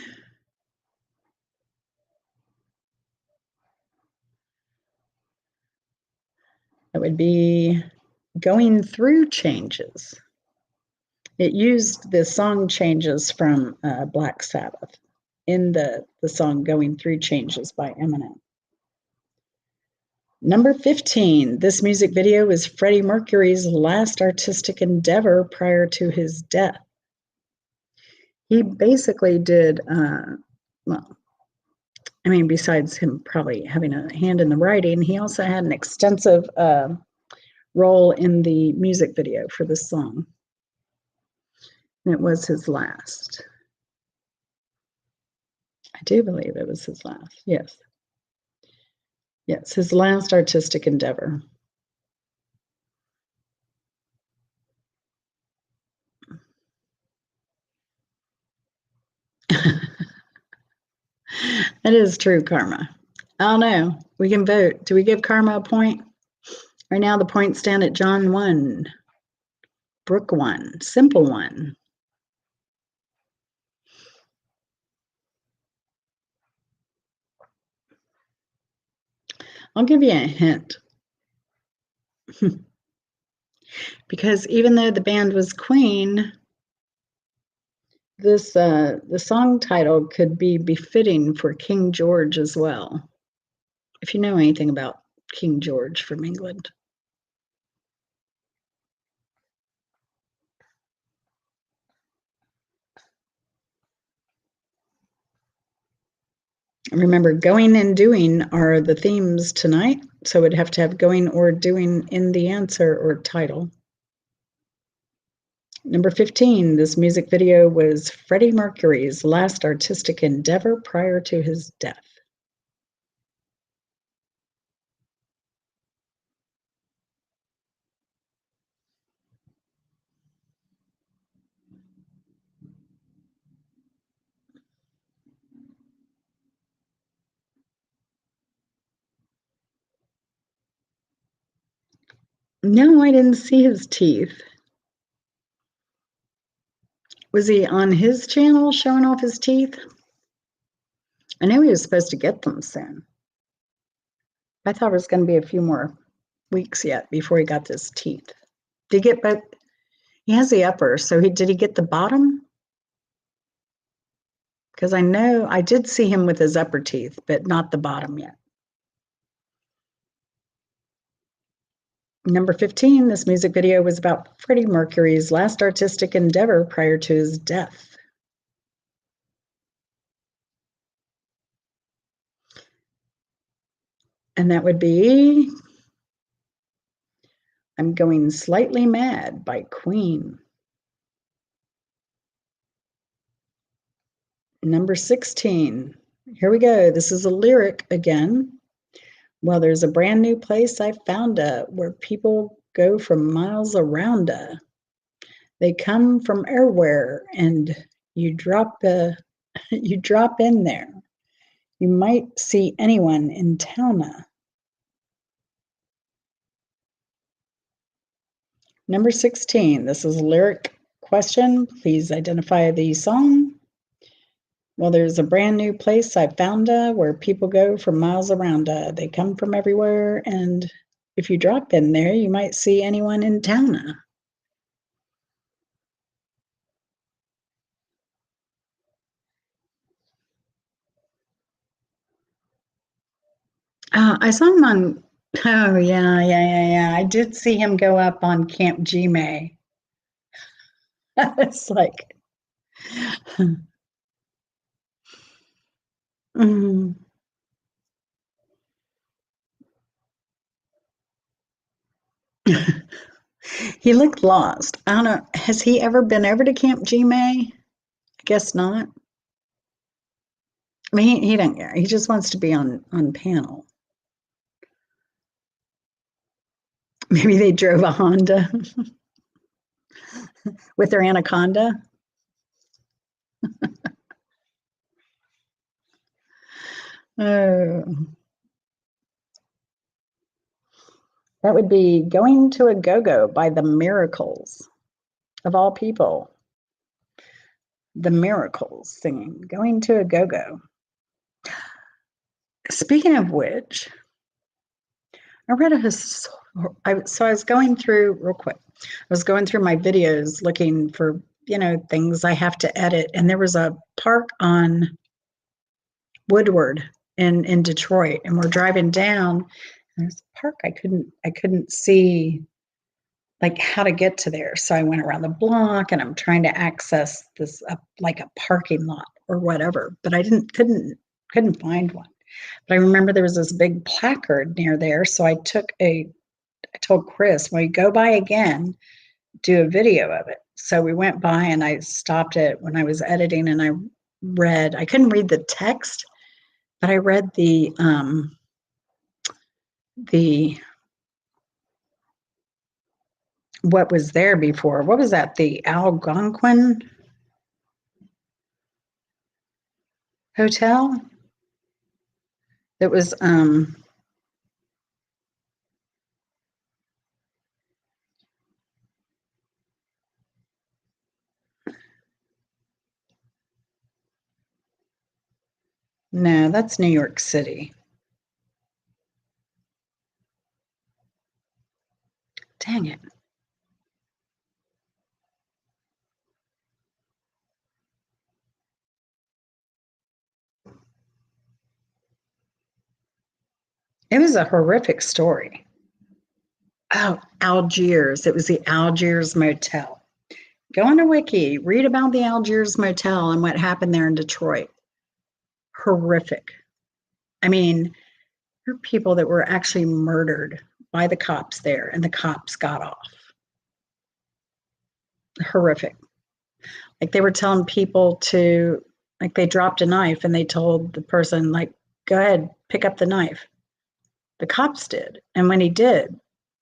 Going Through Changes. It used the song Changes from Black Sabbath in the song Going Through Changes by Eminem. Number 15, this music video was Freddie Mercury's last artistic endeavor prior to his death. He basically did, besides him probably having a hand in the writing, he also had an extensive role in the music video for this song. And it was his last. I do believe it was his last, yes. Yes, his last artistic endeavor. That is true, Karma. I don't know. We can vote. Do we give Karma a point? Right now, the points stand at John 1, Brooke 1, Simple 1. I'll give you a hint. Because even though the band was Queen, this the song title could be befitting for King George as well. If you know anything about King George from England. Remember, going and doing are the themes tonight, so it'd have to have going or doing in the answer or title. Number 15, this music video was Freddie Mercury's last artistic endeavor prior to his death. No, I didn't see his teeth. Was he on his channel showing off his teeth? I know he was supposed to get them soon. I thought it was going to be a few more weeks yet before he got his teeth. Did he get both? He has the upper, so did he get the bottom? Because I know I did see him with his upper teeth, but not the bottom yet. Number 15, this music video was about Freddie Mercury's last artistic endeavor prior to his death. And that would be I'm Going Slightly Mad by Queen. Number 16, here we go. This is a lyric again. Well, there's a brand new place I found where people go from miles around. They come from everywhere, and you drop you drop in there. You might see anyone in town. Number 16, this is a lyric question. Please identify the song. Well, there's a brand new place I found where people go from miles around. They come from everywhere, and if you drop in there, you might see anyone in town. I saw him on, oh, yeah. I did see him go up on Camp G-May. It's like, mm. He looked lost. I don't know. Has he ever been over to Camp G May? I guess not. I mean, he doesn't care. He just wants to be on panel. Maybe they drove a Honda with their Anaconda. Oh, that would be Going to a Go-Go by the Miracles, of all people. The Miracles singing Going to a Go-Go. Speaking of which, I read so I was going through real quick. I was going through my videos looking for, things I have to edit, and there was a park on Woodward in Detroit, and we're driving down. And there's a park I couldn't see like how to get to there, so I went around the block, and I'm trying to access this like a parking lot or whatever, but I couldn't find one. But I remember there was this big placard near there, so I told Chris, when we go by again, do a video of it. So we went by, and I stopped it when I was editing, and I couldn't read the text, but I read the what was there before. What was that? The Algonquin Hotel? It was no, that's New York City. Dang it. It was a horrific story. Oh, Algiers. It was the Algiers Motel. Go on a wiki, read about the Algiers Motel and what happened there in Detroit. Horrific. I mean, there are people that were actually murdered by the cops there, and the cops got off. Horrific. Like they were telling people like they dropped a knife and they told the person, like, go ahead, pick up the knife. The cops did. And when he did,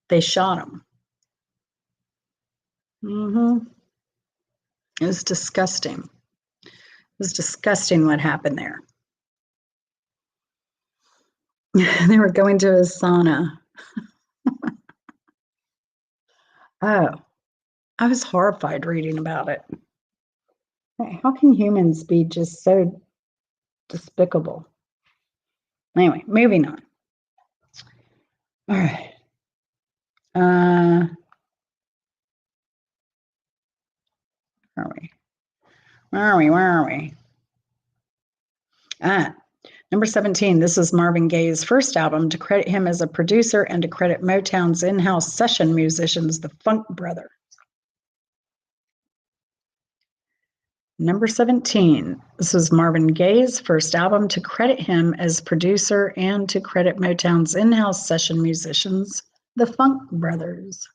they shot him. It was disgusting. It was disgusting what happened there. They were going to a sauna. Oh, I was horrified reading about it. How can humans be just so despicable? Anyway, moving on. All right. Where are we? Where are we? Number 17, this is Marvin Gaye's first album, to credit him as a producer and to credit Motown's in-house session musicians, the Funk Brothers. Number 17, this is Marvin Gaye's first album, to credit him as producer and to credit Motown's in-house session musicians, the Funk Brothers.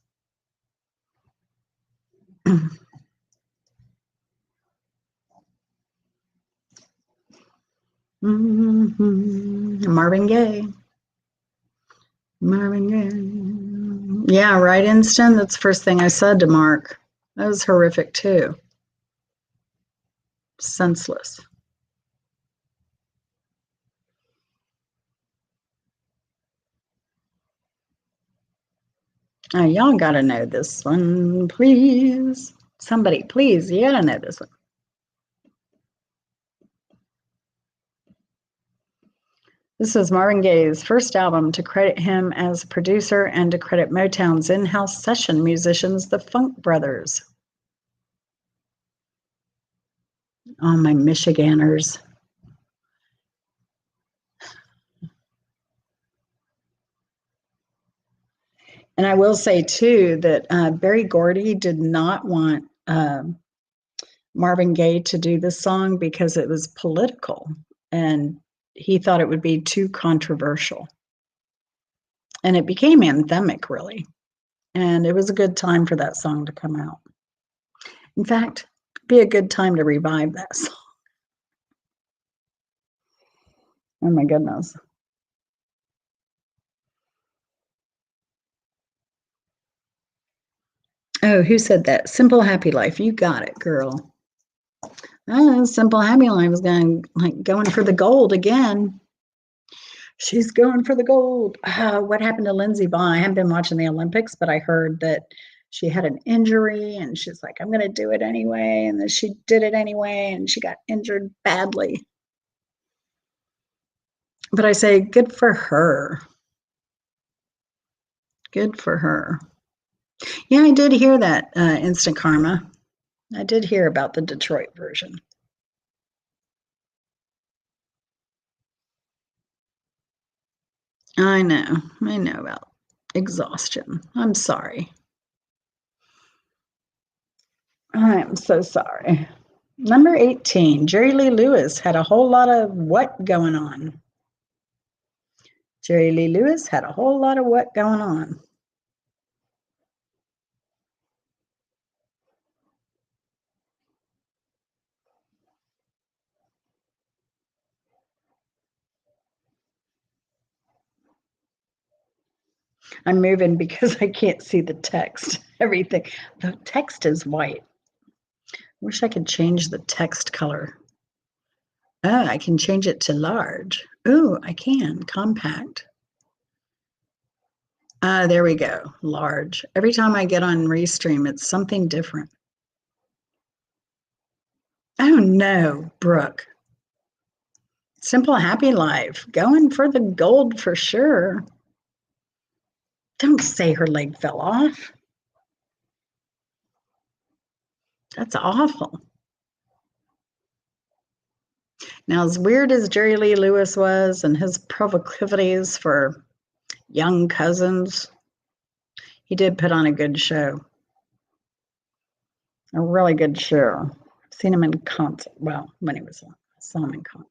Marvin Gaye. Yeah, right, Instant. That's the first thing I said to Mark. That was horrific too. Senseless. Oh, y'all gotta know this one, please. Somebody, please, you gotta know this one. This is Marvin Gaye's first album, to credit him as a producer and to credit Motown's in-house session musicians, the Funk Brothers. Oh, my Michiganders. And I will say, too, that Berry Gordy did not want Marvin Gaye to do this song because it was political, and he thought it would be too controversial. And it became anthemic, really. And it was a good time for that song to come out. In fact, it'd be a good time to revive that song. Oh my goodness. Oh, who said that? Simple Happy Life. You got it, girl. Oh, Simple Happy Life is going for the gold again. She's going for the gold. What happened to Lindsey Vonn? I haven't been watching the Olympics, but I heard that she had an injury and she's like, I'm going to do it anyway. And then she did it anyway and she got injured badly. But I say, good for her. Good for her. Yeah, I did hear that Instant Karma. I did hear about the Detroit version. I know about exhaustion. I'm sorry. I am so sorry. Number 18, Jerry Lee Lewis had a whole lot of what going on. Jerry Lee Lewis had a whole lot of what going on. I'm moving because I can't see the text. Everything. The text is white. Wish I could change the text color. Oh, I can change it to large. Oh, I can. Compact. There we go. Large. Every time I get on Restream, it's something different. Oh no, Brooke. Simple Happy Life. Going for the gold for sure. Don't say her leg fell off. That's awful. Now, as weird as Jerry Lee Lewis was and his proclivities for young cousins, he did put on a good show. A really good show. I've seen him in concert. Well, when he was on, I saw him in concert.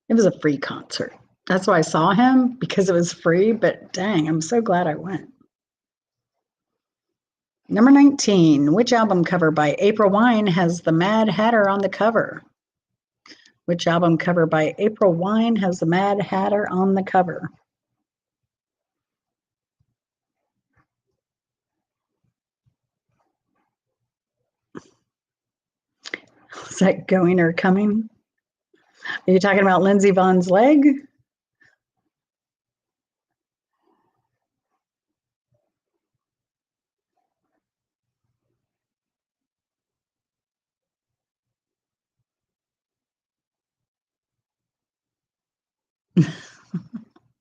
It was a free concert. That's why I saw him, because it was free, but dang, I'm so glad I went. Number 19, which album cover by April Wine has the Mad Hatter on the cover? Which album cover by April Wine has the Mad Hatter on the cover? Is that going or coming? Are you talking about Lindsey Vonn's leg?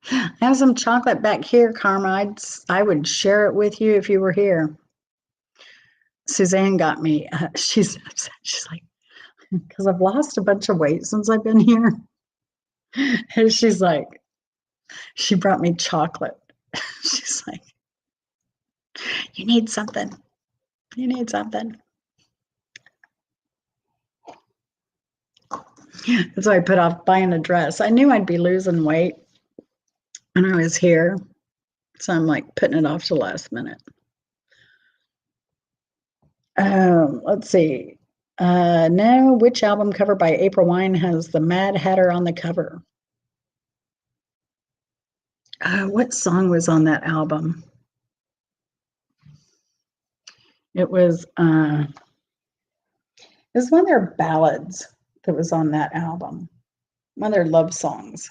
I have some chocolate back here, Karma. I would share it with you if you were here. Suzanne got me. She's upset. She's like, because I've lost a bunch of weight since I've been here. And she's like, she brought me chocolate. She's like, you need something. You need something. So I put off buying a dress. I knew I'd be losing weight when I was here. So I'm like putting it off to last minute. Let's see. No, which album cover by April Wine has the Mad Hatter on the cover? What song was on that album? It was one of their ballads that was on that album. One of their love songs.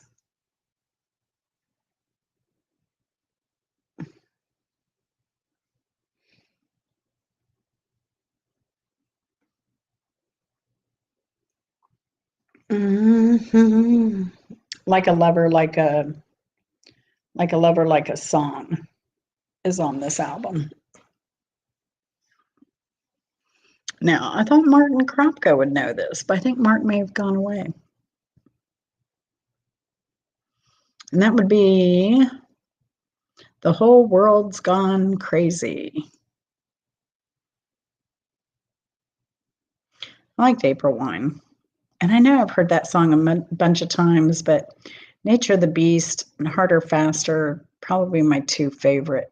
Mm-hmm. Like a lover, like a lover, like a song is on this album. Now, I thought Martin Kropka would know this, but I think Mark may have gone away. And that would be The Whole World's Gone Crazy. I liked April Wine. And I know I've heard that song a bunch of times, but Nature of the Beast and Harder, Faster, probably my two favorite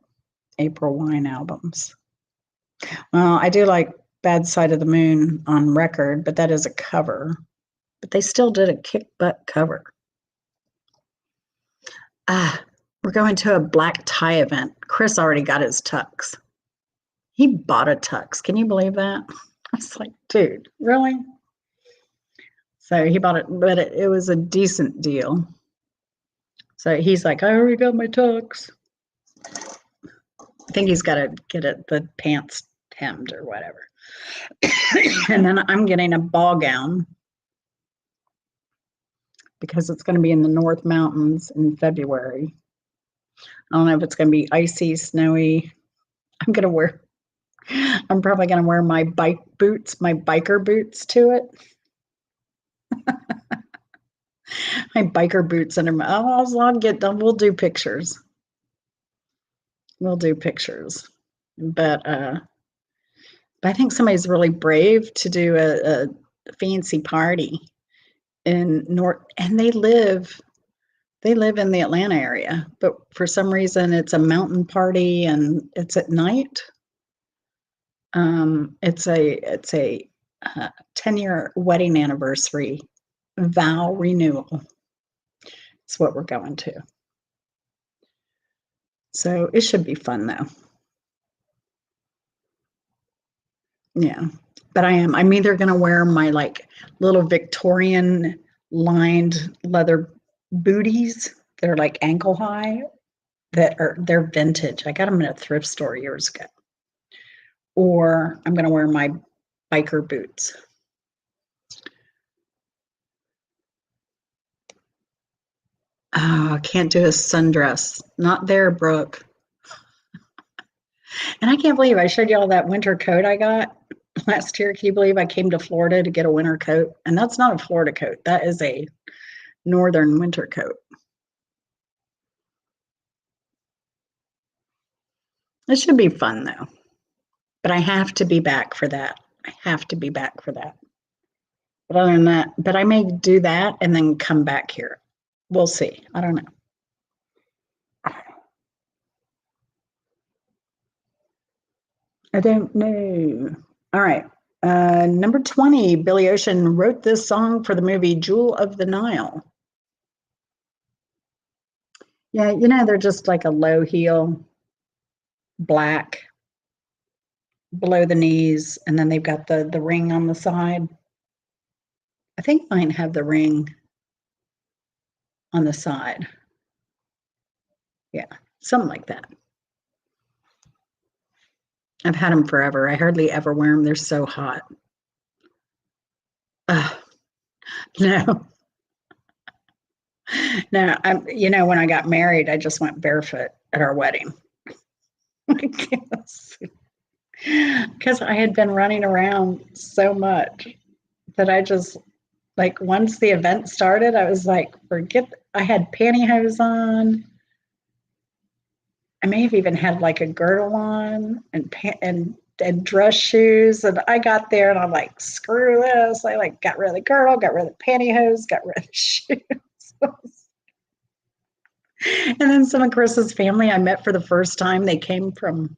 April Wine albums. Well, I do like Bad Side of the Moon on record, but that is a cover. But they still did a kick butt cover. We're going to a black tie event. Chris already got his tux. He bought a tux. Can you believe that? I was like, dude, really? So he bought it, but it was a decent deal. So he's like, I already got my tux. I think he's got to get the pants hemmed or whatever. And then I'm getting a ball gown because it's going to be in the North Mountains in February. I don't know if it's going to be icy, snowy. I'm probably going to wear my bike boots, my biker boots to it. My biker boots under my, I'll get them. We'll do pictures. But I think somebody's really brave to do a fancy party in North, and they live in the Atlanta area, but for some reason it's a mountain party and it's at night. It's a 10-year wedding anniversary vow renewal. It's what we're going to. So it should be fun though. Yeah, but I'm either going to wear my like little Victorian lined leather booties that are like ankle high, they're vintage. I got them in a thrift store years ago. Or I'm going to wear my biker boots. Oh, I can't do a sundress. Not there, Brooke. And I can't believe I showed you all that winter coat I got last year. Can you believe I came to Florida to get a winter coat? And that's not a Florida coat. That is a northern winter coat. It should be fun though. But I have to be back for that. But other than that, but I may do that and then come back here. We'll see. I don't know. I don't know. All right. Number 20, Billy Ocean wrote this song for the movie Jewel of the Nile. Yeah, they're just like a low heel, black, below the knees, and then they've got the ring on the side. I think mine have the ring on the side. Yeah, something like that. I've had them forever. I hardly ever wear them. They're so hot. No. No, when I got married, I just went barefoot at our wedding. Because I had been running around so much that I just, like, once the event started, I was like, I had pantyhose on. I may have even had like a girdle on and dress shoes. And I got there and I'm like, screw this. I like got rid of the girdle, got rid of the pantyhose, got rid of the shoes. And then some of Chris's family I met for the first time, they came from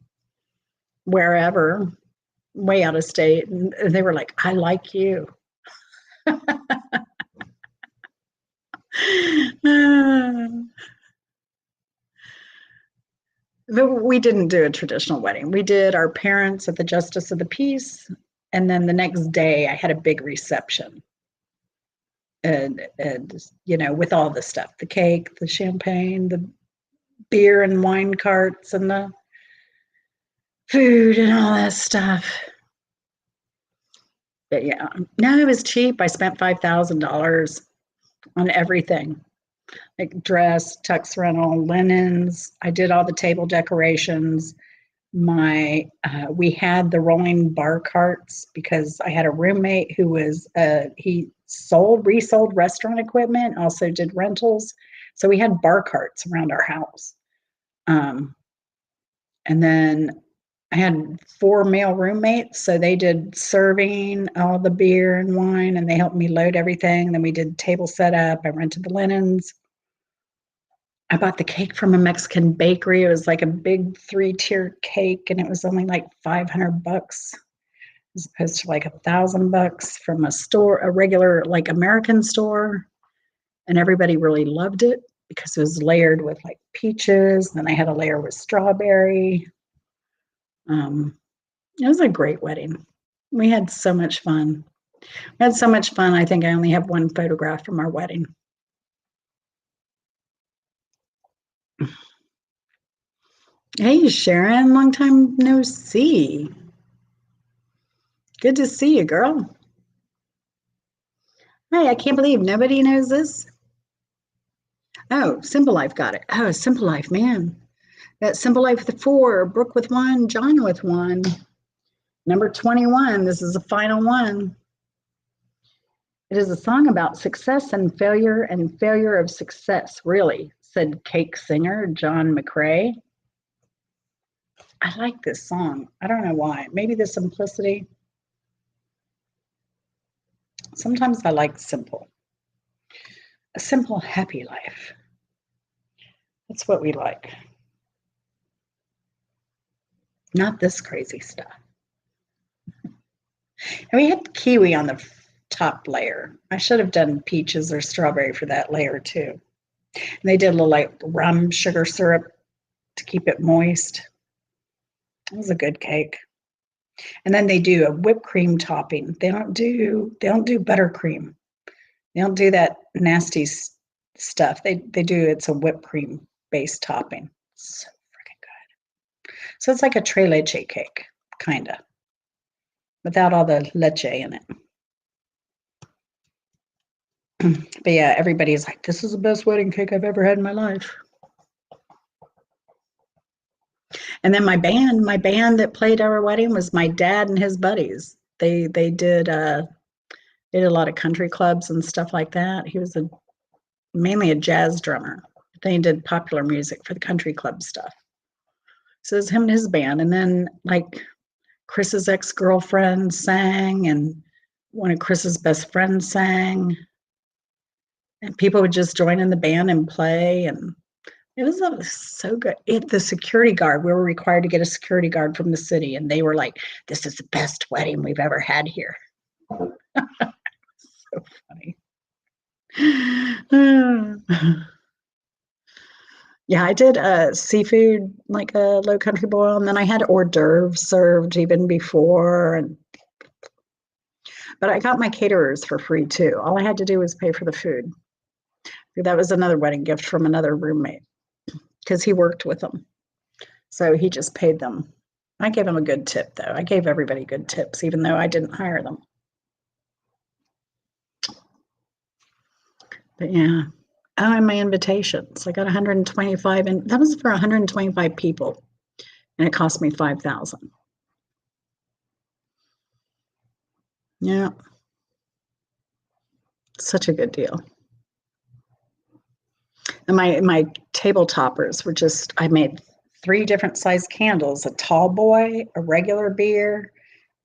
wherever, way out of state. And they were like, I like you. We didn't do a traditional wedding. We did our parents at the Justice of the Peace. And then the next day I had a big reception. And with all the stuff, the cake, the champagne, the beer and wine carts and the food and all that stuff. But yeah, no, it was cheap. I spent $5,000 on everything, like dress, tux rental, linens. I did all the table decorations. We had the rolling bar carts because I had a roommate who was he resold restaurant equipment, also did rentals. So we had bar carts around our house. And then I had 4 male roommates, so they did serving all the beer and wine, and they helped me load everything. Then we did table setup. I rented the linens. I bought the cake from a Mexican bakery. It was like a big 3-tier cake, and it was only like $500 as opposed to like $1,000 from a store, a regular like American store. And everybody really loved it because it was layered with like peaches. Then I had a layer with strawberry. It was a great wedding. We had so much fun. We had so much fun. I think I only have one photograph from our wedding. Hey, Sharon, long time no see. Good to see you, girl. Hey, I can't believe nobody knows this. Oh, Simple Life got it. Oh, Simple Life, man. That Simple Life with 4, Brooke with 1, John with 1. Number 21, this is the final one. It is a song about success and failure of success, really, said cake singer John McCrae. I like this song. I don't know why. Maybe the simplicity. Sometimes I like simple. A simple, happy life. That's what we like. Not this crazy stuff. And we had kiwi on the top layer. I should have done peaches or strawberry for that layer too. And they did a little like rum sugar syrup to keep it moist. It was a good cake. And then they do a whipped cream topping. They don't do buttercream. They don't do that nasty stuff. They do, it's a whipped cream based topping. So freaking good. So it's like a tres leche cake, kind of, without all the leche in it. But yeah, everybody's like, this is the best wedding cake I've ever had in my life. And then my band that played our wedding was my dad and his buddies. They did a lot of country clubs and stuff like that. He was mainly a jazz drummer. They did popular music for the country club stuff. So it was him and his band. And then like Chris's ex-girlfriend sang, and one of Chris's best friends sang. And people would just join in the band and play. And it was so good. The security guard, we were required to get a security guard from the city. And they were like, this is the best wedding we've ever had here. So funny. Yeah, I did seafood, like a low country boil, and then I had hors d'oeuvres served even before. But I got my caterers for free too. All I had to do was pay for the food. That was another wedding gift from another roommate because he worked with them. So he just paid them. I gave him a good tip though. I gave everybody good tips, even though I didn't hire them. But yeah. Oh, and my invitations. I got 125, and that was for 125 people. And it cost me 5,000. Yeah. Such a good deal. And my table toppers were just, I made 3 different size candles, a tall boy, a regular beer,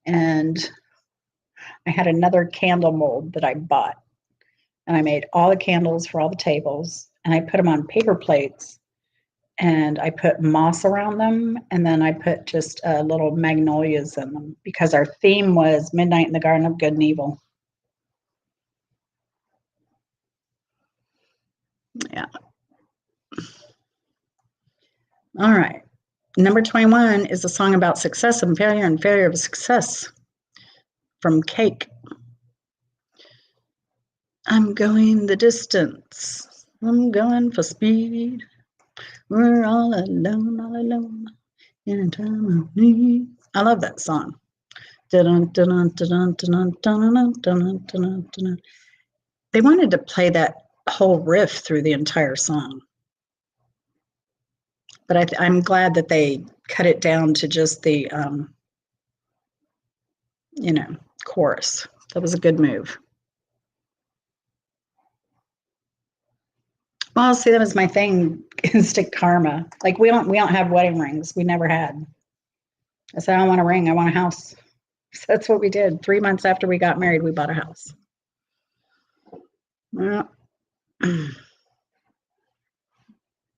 and I had another candle mold that I bought. And I made all the candles for all the tables, and I put them on paper plates, and I put moss around them, and then I put just little magnolias in them because our theme was Midnight in the Garden of Good and Evil. Yeah. All right. Number 21 is a song about success and failure of success from Cake. I'm going the distance. I'm going for speed. We're all alone in a time of need. I love that song. They wanted to play that whole riff through the entire song. But I'm glad that they cut it down to just the, chorus. That was a good move. Well, see, that was my thing, instant karma. Like we don't have wedding rings. We never had. I said, I don't want a ring. I want a house. So that's what we did. 3 months after we got married, we bought a house. Well,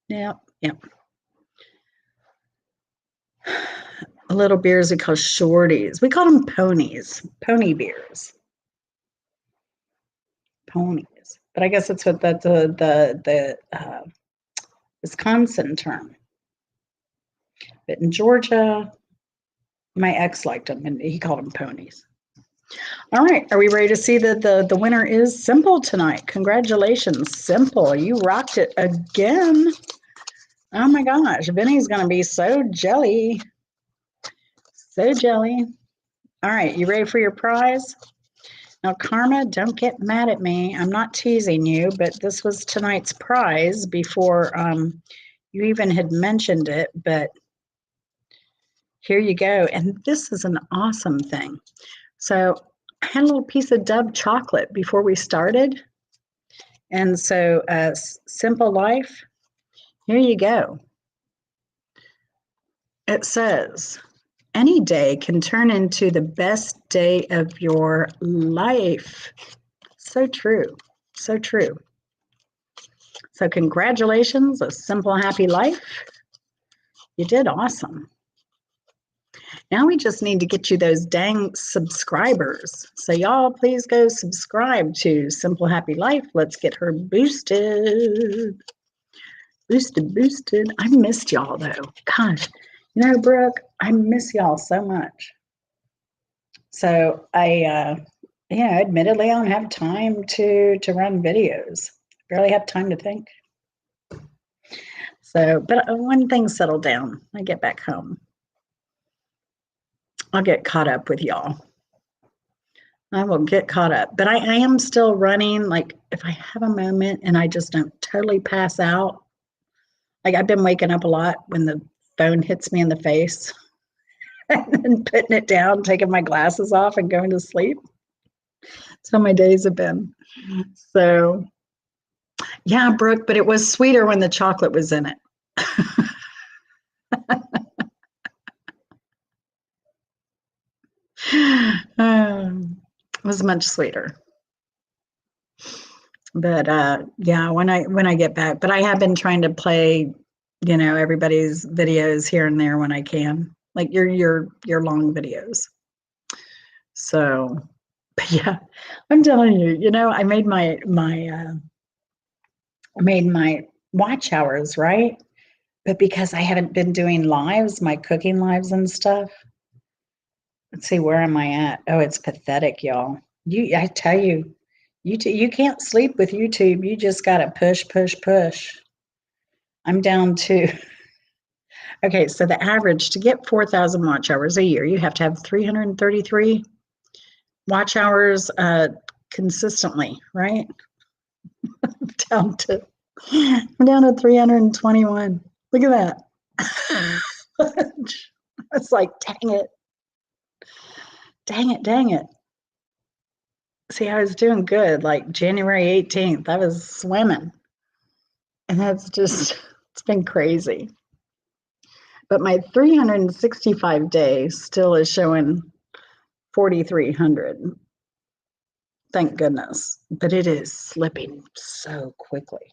Yep, yep. Little beers we call shorties. We call them ponies, pony beers, ponies. But I guess that's what the Wisconsin term. But in Georgia, my ex liked them, and he called them ponies. All right, are we ready to see that the winner is Simple tonight? Congratulations, Simple. You rocked it again. Oh my gosh, Vinny's going to be so jelly. So jelly. All right, you ready for your prize? Now, Karma, don't get mad at me. I'm not teasing you, but this was tonight's prize before you even had mentioned it. But here you go. And this is an awesome thing. So I had a little piece of Dove chocolate before we started. And so Simple Life, here you go. It says, any day can turn into the best day of your life. So true. So true. So congratulations, A Simple Happy Life. You did awesome. Now we just need to get you those dang subscribers. So y'all please go subscribe to Simple Happy Life. Let's get her boosted. Boosted. I missed y'all though. Gosh, you know, Brooke, I miss y'all so much. So admittedly, I don't have time to run videos. Barely have time to think. So, but when things settle down, I get back home, I'll get caught up with y'all. I will get caught up. But I am still running. Like if I have a moment and I just don't totally pass out, like I've been waking up a lot when the phone hits me in the face and then putting it down, taking my glasses off and going to sleep. That's how my days have been. So yeah, Brooke, but it was sweeter when the chocolate was in it. It was much sweeter. But yeah, when I get back, but I have been trying to play, you know, everybody's videos here and there when I can, like your long videos. So, but yeah, I'm telling you, you know, I made my watch hours, right? But because I haven't been doing lives, my cooking lives and stuff. Let's see, where am I at? Oh, it's pathetic, y'all. I tell you, you can't sleep with YouTube. You just got to push, push, push. I'm down to, okay, so the average to get 4,000 watch hours a year, you have to have 333 watch hours consistently, right? I'm down to 321. Look at that. It's like, dang it. See, I was doing good. Like January 18th, I was swimming. And that's just, it's been crazy. But my 365 days still is showing 4,300. Thank goodness. But it is slipping so quickly.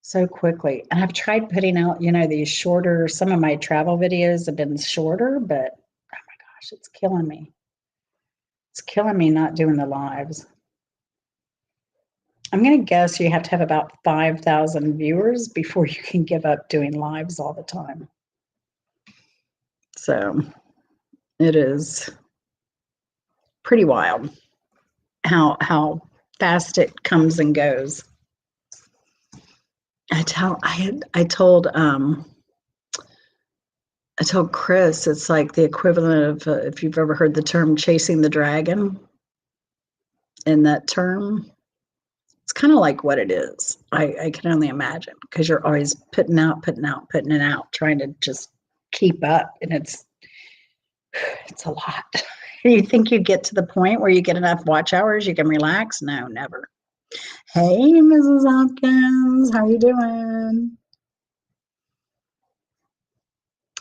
So quickly. And I've tried putting out, you know, these shorter, some of my travel videos have been shorter, but oh my gosh, it's killing me. It's killing me not doing the lives. I'm going to guess you have to have about 5,000 viewers before you can give up doing lives all the time. So it is pretty wild how fast it comes and goes. I told Chris it's like the equivalent of if you've ever heard the term chasing the dragon. In that term, it's kind of like what it is. I can only imagine because you're always putting it out, trying to just keep up, and it's a lot. You think you get to the point where you get enough watch hours, you can relax? No, never. Hey, Mrs. Hopkins, how you doing?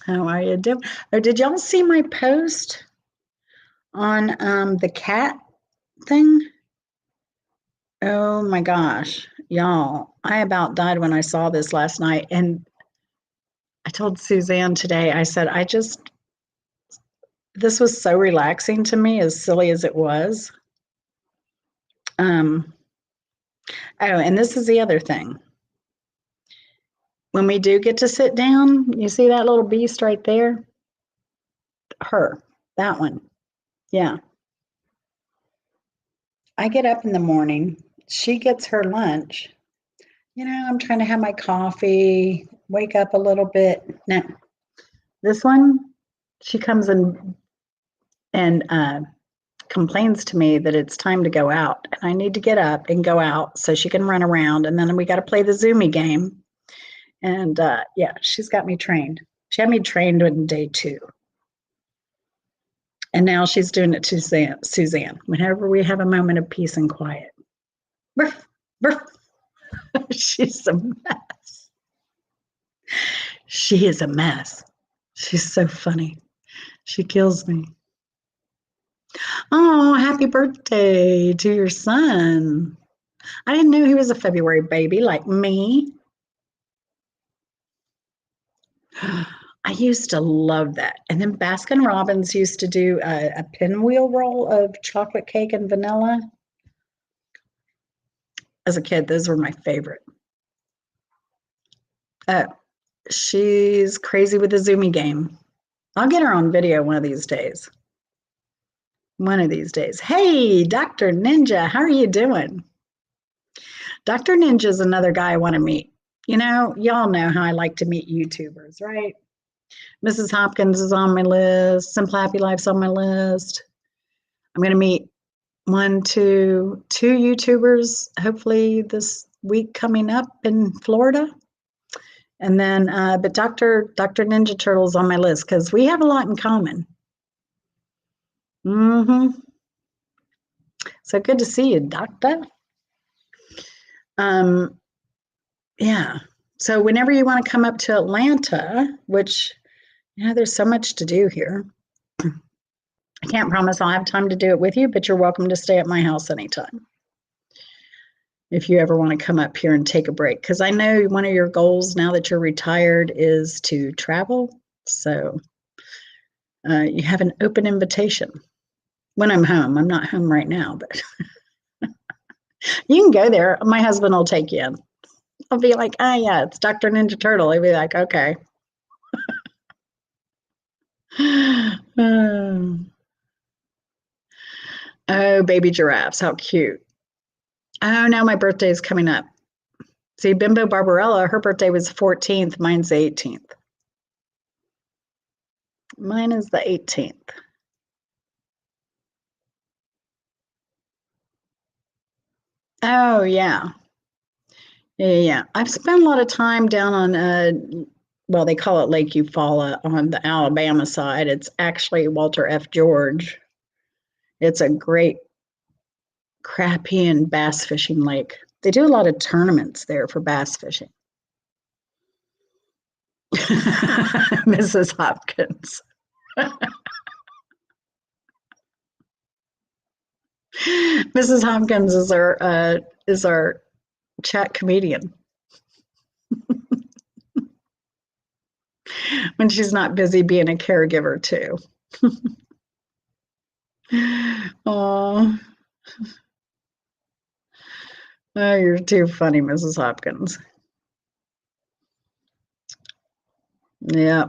How are you doing? Oh, did y'all see my post on the cat thing? Oh my gosh. Y'all, I about died when I saw this last night. And I told Suzanne today, I said, this was so relaxing to me, as silly as it was. Oh, and this is the other thing. When we do get to sit down, you see that little beast right there? Her, that one. Yeah. I get up in the morning. She gets her lunch. I'm trying to have my coffee, wake up a little bit. Now, this one, she comes in and complains to me that it's time to go out. And I need to get up and go out so she can run around. And then we got to play the Zoomy game. And yeah, she's got me trained. She had me trained on day 2. And now she's doing it to Suzanne whenever we have a moment of peace and quiet. Burf, burf. She's a mess. She is a mess. She's so funny. She kills me. Oh, happy birthday to your son. I didn't know he was a February baby like me. I used to love that. And then Baskin Robbins used to do a pinwheel roll of chocolate cake and vanilla. As a kid, those were my favorite. She's crazy with the Zoomy game. I'll get her on video one of these days. One of these days. Hey, Dr. Ninja, how are you doing? Dr. Ninja is another guy I want to meet. Y'all know how I like to meet YouTubers, right? Mrs. Hopkins is on my list. Simple Happy Life's on my list. I'm going to meet two YouTubers, hopefully this week coming up in Florida. And then, but Dr. Ninja Turtle's on my list because we have a lot in common. So good to see you, Doctor. Yeah. So whenever you want to come up to Atlanta, which, there's so much to do here. I can't promise I'll have time to do it with you, but you're welcome to stay at my house anytime. If you ever want to come up here and take a break, because I know one of your goals now that you're retired is to travel. So you have an open invitation. When I'm home, I'm not home right now, but you can go there. My husband will take you in. I'll be like, yeah, it's Dr. Ninja Turtle. He'll be like, okay. Oh, baby giraffes, how cute. Oh, now my birthday is coming up. See, Bimbo Barbarella, her birthday was 14th. Mine's the 18th. Mine is the 18th. Oh, yeah. Yeah. I've spent a lot of time down on, well, they call it Lake Eufaula on the Alabama side. It's actually Walter F. George. It's a great crappie and bass fishing lake. They do a lot of tournaments there for bass fishing. Mrs. Hopkins. Mrs. Hopkins is our chat comedian. When she's not busy being a caregiver too. Oh, you're too funny, Mrs. Hopkins. Yeah.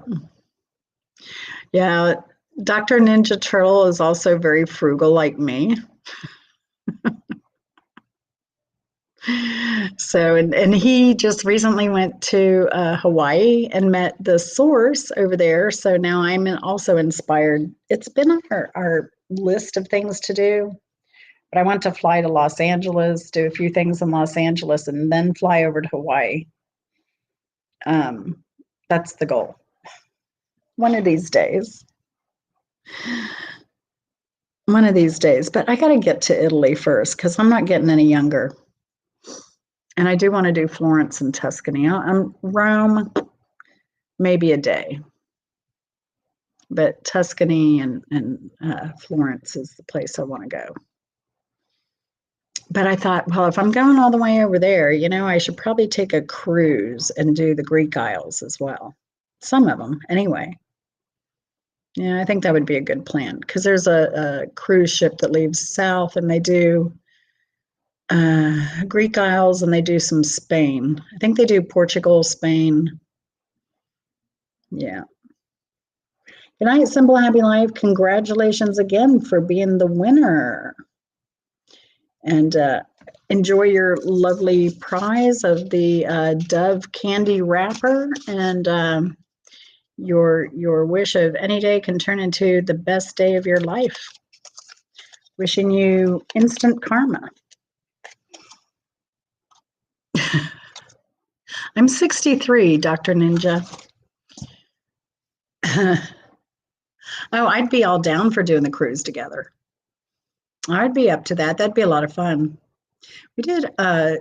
Yeah. Dr. Ninja Turtle is also very frugal like me. So, and he just recently went to Hawaii and met the source over there. So now I'm also inspired. It's been on our list of things to do, but I want to fly to Los Angeles, do a few things in Los Angeles, and then fly over to Hawaii. That's the goal. One of these days. One of these days. But I got to get to Italy first because I'm not getting any younger. And I do want to do Florence and Tuscany. Rome, maybe a day. But Tuscany and Florence is the place I want to go. But I thought, well, if I'm going all the way over there, I should probably take a cruise and do the Greek Isles as well. Some of them, anyway. Yeah, I think that would be a good plan because there's a cruise ship that leaves south and they do Greek Isles and they do some Spain. I think they do Portugal, Spain. Yeah. Good night, Simple Happy Life. Congratulations again for being the winner. And enjoy your lovely prize of the Dove candy wrapper. And your wish of any day can turn into the best day of your life. Wishing you instant karma. I'm 63, Dr. Ninja. Oh, I'd be all down for doing the cruise together. I'd be up to that. That'd be a lot of fun. We did a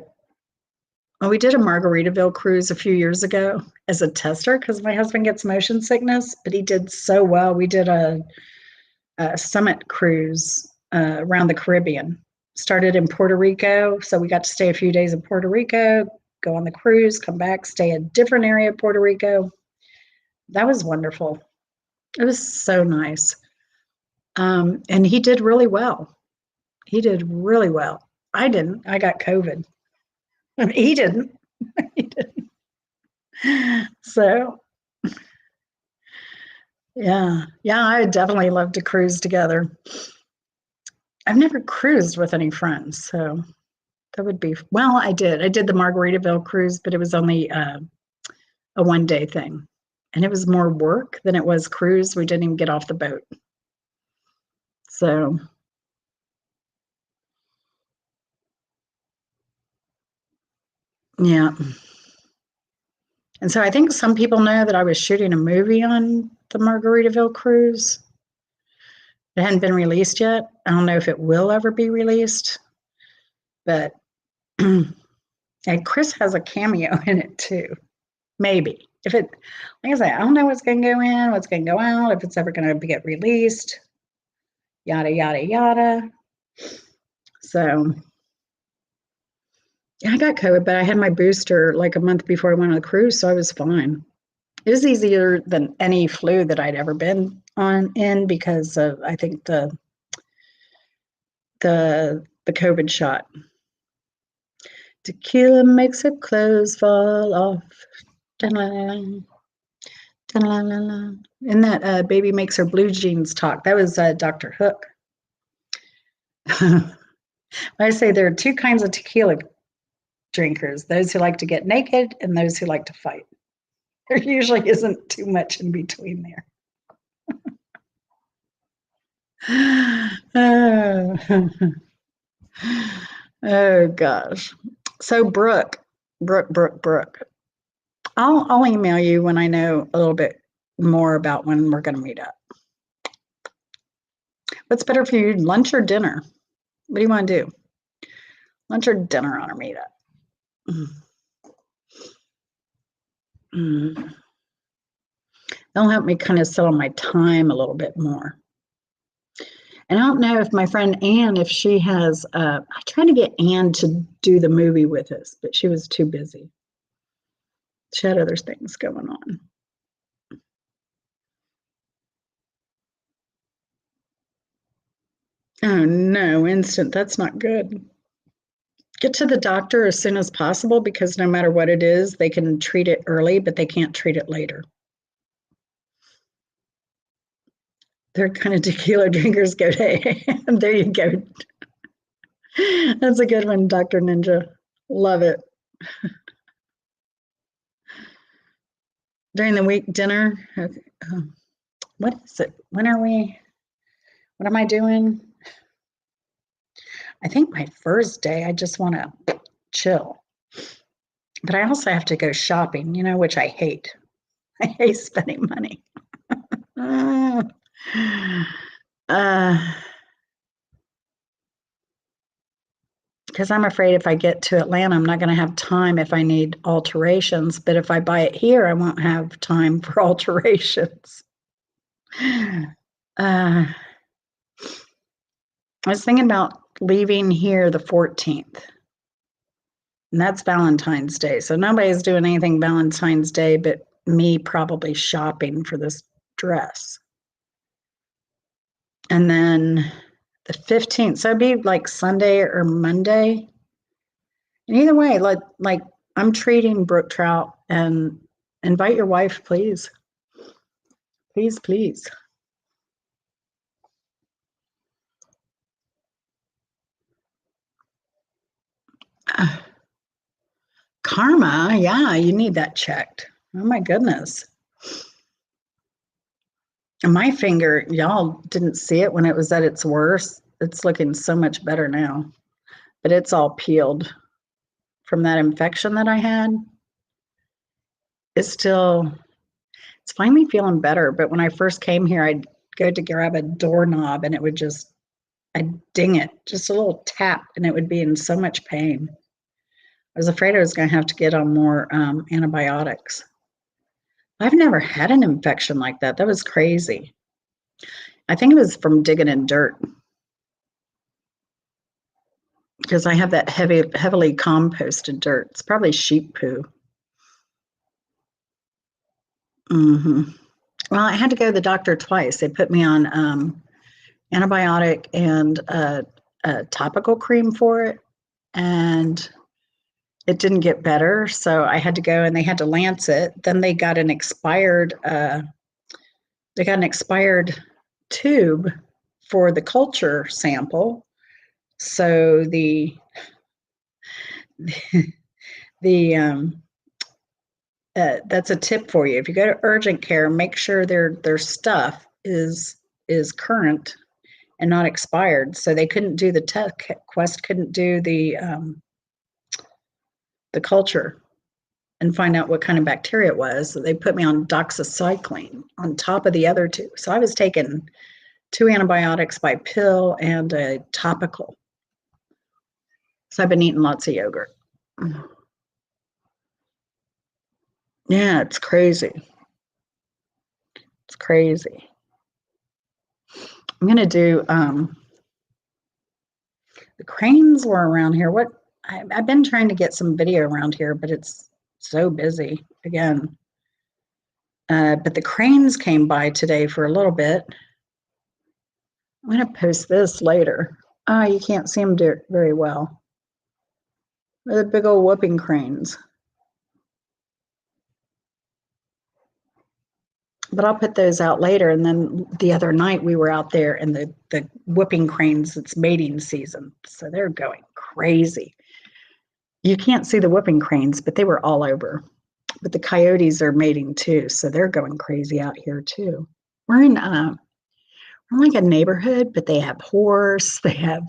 Margaritaville cruise a few years ago as a tester because my husband gets motion sickness, but he did so well. We did a summit cruise around the Caribbean. Started in Puerto Rico, so we got to stay a few days in Puerto Rico, go on the cruise, come back, stay a different area of Puerto Rico. That was wonderful. It was so nice. And he did really well. He did really well. I didn't. I got COVID. He didn't. He didn't. So, yeah. I would definitely love to cruise together. I've never cruised with any friends, so that would be, well, I did. I did the Margaritaville cruise, but it was only a one-day thing. And it was more work than it was cruise. We didn't even get off the boat. So, yeah. And so I think some people know that I was shooting a movie on the Margaritaville cruise. It hadn't been released yet. I don't know if it will ever be released, but and Chris has a cameo in it too. Maybe. If it, like I say, I don't know what's going to go in, what's going to go out, if it's ever going to get released, yada, yada, yada. So, yeah, I got COVID, but I had my booster like a month before I went on the cruise, so I was fine. It was easier than any flu that I'd ever been in because of, I think, the COVID shot. Tequila makes her clothes fall off. Da-la-la-la. Da-la-la-la. And that baby makes her blue jeans talk. That was Dr. Hook. I say there are two kinds of tequila drinkers, those who like to get naked and those who like to fight. There usually isn't too much in between there. Oh gosh. So Brooke. I'll email you when I know a little bit more about when we're going to meet up. What's better for you, lunch or dinner? What do you want to do? Lunch or dinner on our meetup? That'll help me kind of settle my time a little bit more. And I don't know if my friend Anne, if she has, I tried to get Anne to do the movie with us, but she was too busy. She had other things going on. Oh no, instant, that's not good. Get to the doctor as soon as possible because no matter what it is, they can treat it early, but they can't treat it later. They're kind of tequila drinkers go to there you go. That's a good one, Dr. Ninja. Love it. During the week, dinner. Okay. What is it? When are we? What am I doing? I think my first day, I just want to chill. But I also have to go shopping, which I hate. I hate spending money. Because I'm afraid if I get to Atlanta, I'm not going to have time if I need alterations. But if I buy it here, I won't have time for alterations. I was thinking about leaving here the 14th. And that's Valentine's Day. So nobody's doing anything Valentine's Day but me probably shopping for this dress. And then the 15th. So it'd be like Sunday or Monday. And either way, like I'm treating brook trout, and invite your wife, please. Please, please. Karma, yeah, you need that checked. Oh my goodness. And my finger, y'all didn't see it when it was at its worst. It's looking so much better now, but it's all peeled from that infection that I had. It's finally feeling better. But when I first came here, I'd go to grab a doorknob and it would I'd ding it, just a little tap, and it would be in so much pain. I was afraid I was going to have to get on more antibiotics. I've never had an infection like that. That was crazy. I think it was from digging in dirt, because I have that heavily composted dirt. It's probably sheep poo. Well, I had to go to the doctor twice. They put me on antibiotic and a topical cream for it, and it didn't get better. So I had to go, and they had to lance it. Then they got an expired tube for the culture sample. So the that's a tip for you. If you go to urgent care, make sure their stuff is current and not expired. So they couldn't do the test. Quest couldn't do the culture and find out what kind of bacteria it was. So they put me on doxycycline on top of the other two. So I was taking 2 antibiotics by pill and a topical. So I've been eating lots of yogurt. Yeah, it's crazy. It's crazy. I'm going to do, the cranes were around here. I've been trying to get some video around here, but it's so busy again. But the cranes came by today for a little bit. I'm going to post this later. You can't see them very well. They're the big old whooping cranes. But I'll put those out later. And then the other night we were out there, and the whooping cranes, it's mating season. So they're going crazy. You can't see the whooping cranes, but they were all over. But the coyotes are mating too. So they're going crazy out here too. We're in like a neighborhood, but they have horse, they have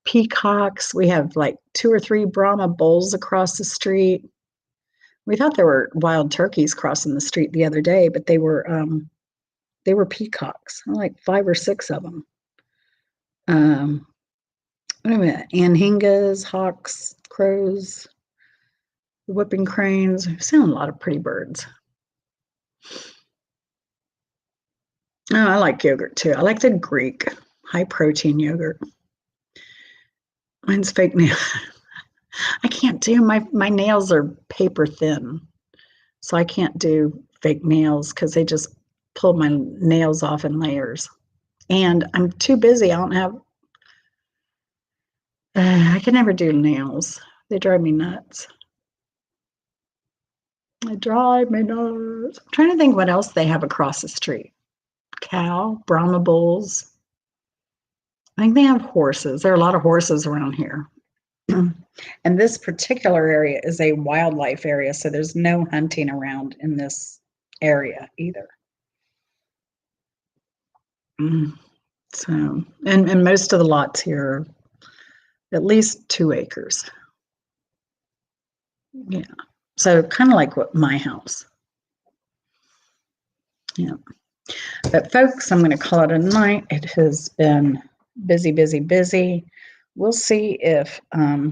peacocks. We have like 2 or 3 Brahma bulls across the street. We thought there were wild turkeys crossing the street the other day, but they were peacocks, like 5 or 6 of them. Wait a minute, anhingas, hawks, crows, whooping cranes. We've seen a lot of pretty birds. Oh, I like yogurt too. I like the Greek high protein yogurt. Mine's fake nail. I can't do my nails are paper thin, so I can't do fake nails because they just pull my nails off in layers. And I'm too busy. I don't have. I can never do nails. They drive me nuts. They drive me nuts. I'm trying to think what else they have across the street. Cow, Brahma bulls. I think they have horses. There are a lot of horses around here. And this particular area is a wildlife area, so there's no hunting around in this area either. So, and most of the lots here are at least 2 acres. Yeah. So kind of like my house. Yeah. But folks, I'm going to call it a night. It has been busy, busy, busy. We'll see if I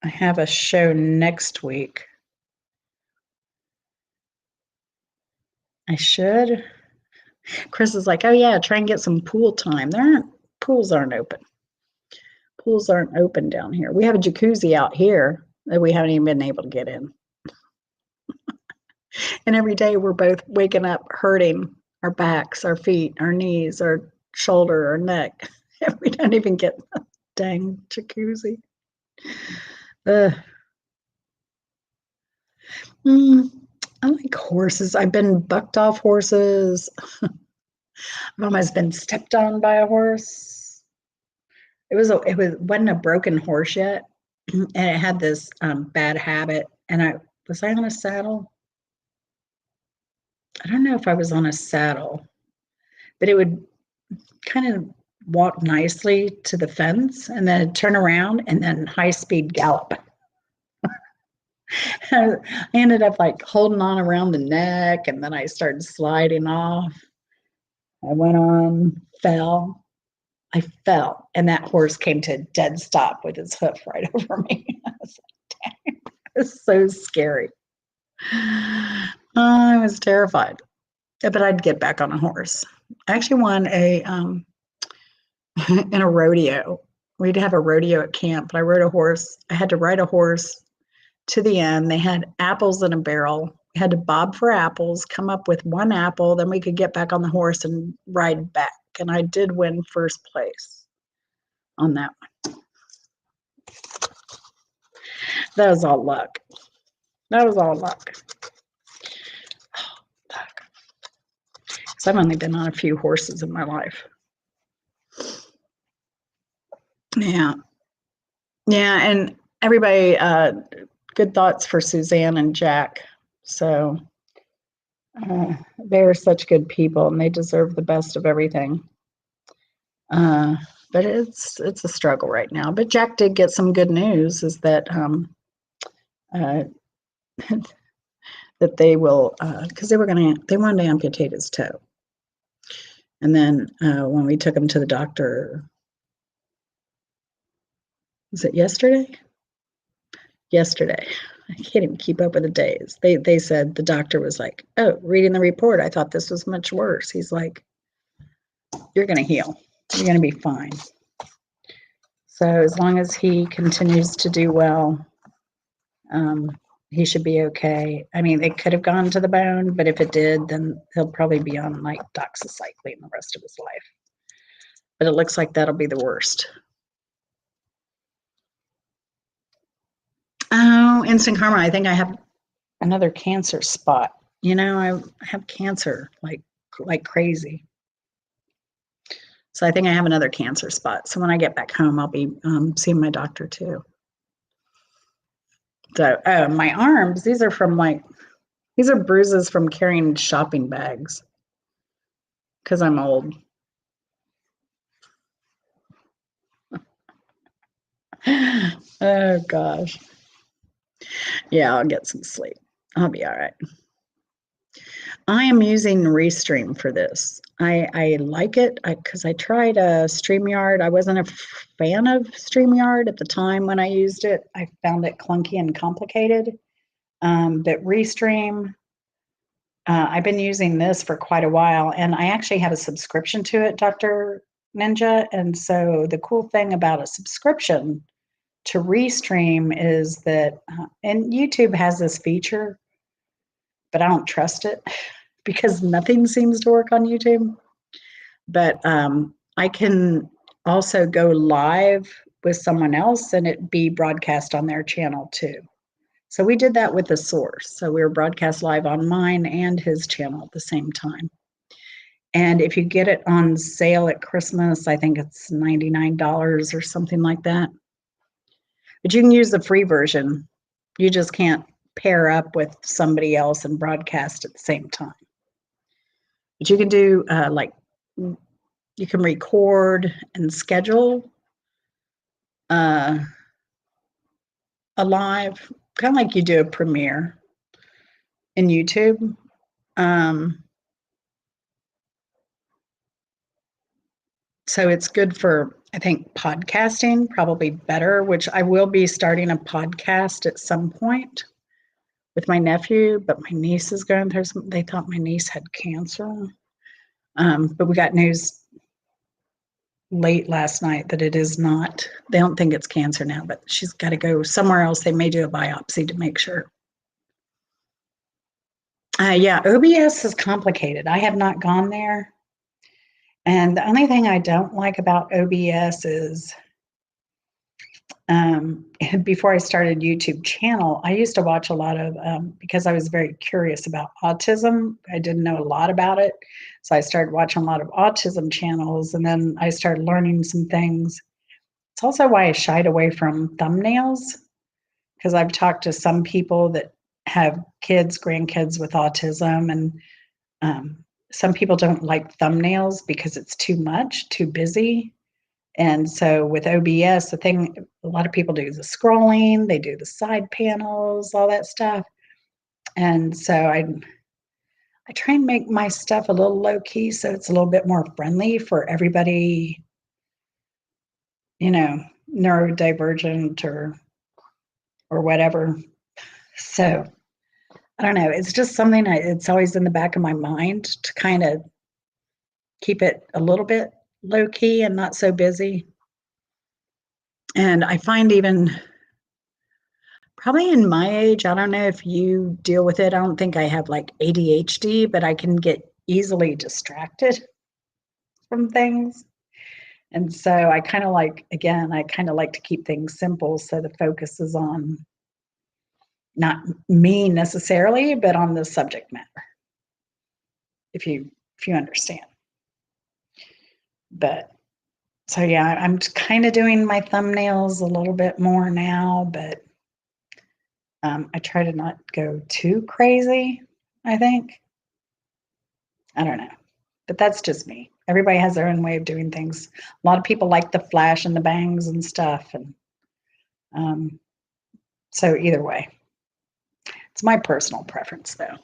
have a show next week. I should. Chris is like, oh yeah, try and get some pool time. Pools aren't open. Pools aren't open down here. We have a jacuzzi out here that we haven't even been able to get in. And every day we're both waking up hurting our backs, our feet, our knees, our shoulder, our neck. And we don't even get the dang jacuzzi. Ugh. I like horses. I've been bucked off horses. I've almost been stepped on by a horse. Wasn't a broken horse yet, and it had this bad habit. And I on a saddle. I don't know if I was on a saddle, but it would kind of walk nicely to the fence and then turn around and then high speed gallop. I ended up like holding on around the neck, and then I started sliding off. I went on, fell. I fell, and that horse came to a dead stop with his hoof right over me. I was like, dang, it was so scary. I was terrified, but I'd get back on a horse. I actually won a in a rodeo. We'd have a rodeo at camp, but I rode a horse. I had to ride a horse to the end. They had apples in a barrel. We had to bob for apples, come up with one apple, then we could get back on the horse and ride back. And I did win first place on that one. That was all luck. That was all luck. Oh, luck. So I've only been on a few horses in my life. Yeah. Yeah, and everybody, good thoughts for Suzanne and Jack. So they're such good people, and they deserve the best of everything. But it's a struggle right now. But Jack did get some good news, is that that they will, because they wanted to amputate his toe. And then when we took him to the doctor, was it yesterday? Yesterday. I can't even keep up with the days. They said, the doctor was like, oh, reading the report, I thought this was much worse. He's like, you're going to heal. You're going to be fine. So as long as he continues to do well, he should be okay. I mean, it could have gone to the bone, but if it did, then he'll probably be on like doxycycline the rest of his life. But it looks like that'll be the worst. Oh, instant karma. I think I have another cancer spot. You know, I have cancer like crazy. So I think I have another cancer spot. So when I get back home, I'll be seeing my doctor too. So my arms, these are bruises from carrying shopping bags because I'm old. Oh gosh. Yeah, I'll get some sleep. I'll be all right. I am using Restream for this. I like it because I tried StreamYard. I wasn't a fan of StreamYard at the time when I used it. I found it clunky and complicated. But Restream, I've been using this for quite a while, and I actually have a subscription to it, Dr. Ninja. And so the cool thing about a subscription to Restream is that, and YouTube has this feature, but I don't trust it because nothing seems to work on YouTube. But I can also go live with someone else and it be broadcast on their channel too. So we did that with the source. So we were broadcast live on mine and his channel at the same time. And if you get it on sale at Christmas, I think it's $99 or something like that. But you can use the free version. You just can't pair up with somebody else and broadcast at the same time. But you can do you can record and schedule a live, kind of like you do a premiere in YouTube. So it's good for, I think, podcasting, probably better, which I will be starting a podcast at some point with my nephew, but my niece is going through they thought my niece had cancer. But we got news late last night that it is not. They don't think it's cancer now, but she's got to go somewhere else. They may do a biopsy to make sure. Yeah, OBS is complicated. I have not gone there. And the only thing I don't like about OBS is before I started YouTube channel, I used to watch a lot of, because I was very curious about autism. I didn't know a lot about it. So I started watching a lot of autism channels, and then I started learning some things. It's also why I shied away from thumbnails, because I've talked to some people that have kids, grandkids with autism, and some people don't like thumbnails because it's too much, too busy. And so with OBS, the thing a lot of people do is the scrolling, they do the side panels, all that stuff. And so I try and make my stuff a little low key so it's a little bit more friendly for everybody, neurodivergent or whatever. So I don't know. It's just something it's always in the back of my mind to kind of keep it a little bit low key and not so busy. And I find even probably in my age, I don't know if you deal with it. I don't think I have like ADHD, but I can get easily distracted from things. And so I kind of like to keep things simple so the focus is on not me necessarily, but on the subject matter. If you understand. But so yeah, I'm kind of doing my thumbnails a little bit more now, but I try to not go too crazy, I think. I don't know, but that's just me. Everybody has their own way of doing things. A lot of people like the flash and the bangs and stuff. And so either way, it's my personal preference though,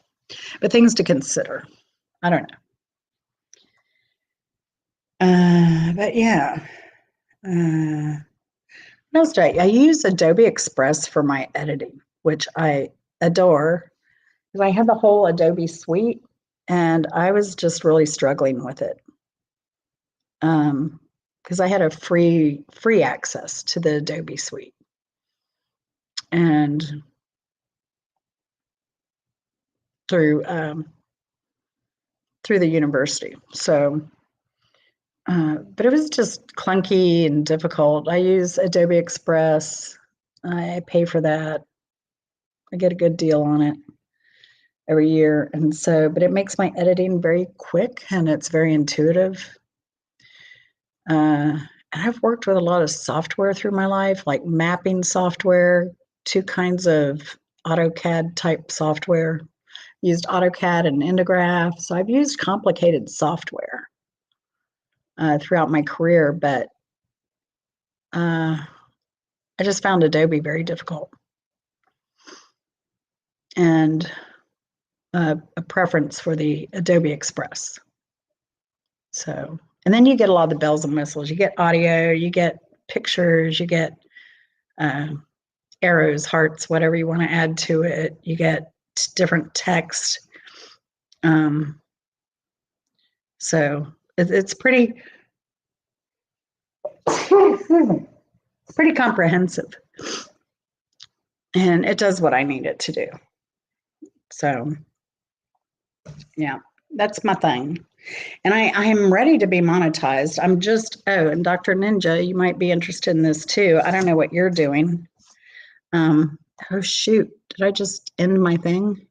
but things to consider. I don't know. But yeah. What else do I use Adobe Express for my editing, which I adore, because I have the whole Adobe suite, and I was just really struggling with it. Because I had a free access to the Adobe suite, and through the university. So, but it was just clunky and difficult. I use Adobe Express. I pay for that. I get a good deal on it every year, and so, but it makes my editing very quick and it's very intuitive. And I've worked with a lot of software through my life, like mapping software, two kinds of AutoCAD type software. Used AutoCAD and Integraph, so I've used complicated software throughout my career, but I just found Adobe very difficult, and a preference for the Adobe Express. So, and then you get a lot of the bells and whistles. You get audio, you get pictures, you get arrows, hearts, whatever you want to add to it. You get different text. So it's pretty comprehensive, and it does what I need it to do. So yeah, that's my thing. And I am ready to be monetized. I'm just, and Dr. Ninja, you might be interested in this too. I don't know what you're doing. Oh shoot, did I just end my thing?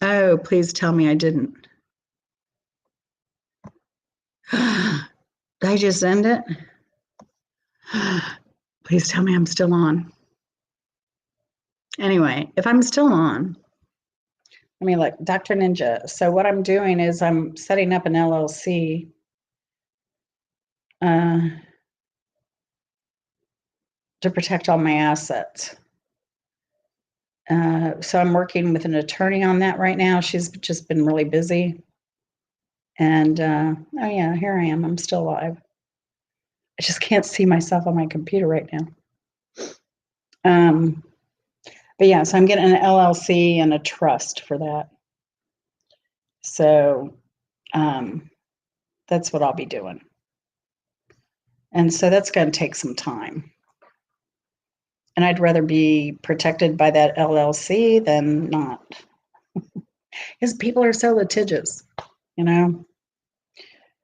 Oh, please tell me I didn't. Did I just end it? Please tell me I'm still on. Anyway, if I'm still on, let me look. Dr. Ninja. So what I'm doing is I'm setting up an LLC. To protect all my assets. So I'm working with an attorney on that right now. She's just been really busy. And oh yeah, here I am. I'm still alive. I just can't see myself on my computer right now. But yeah, so I'm getting an LLC and a trust for that. So that's what I'll be doing. And so that's going to take some time. And I'd rather be protected by that LLC than not. Because people are so litigious, you know?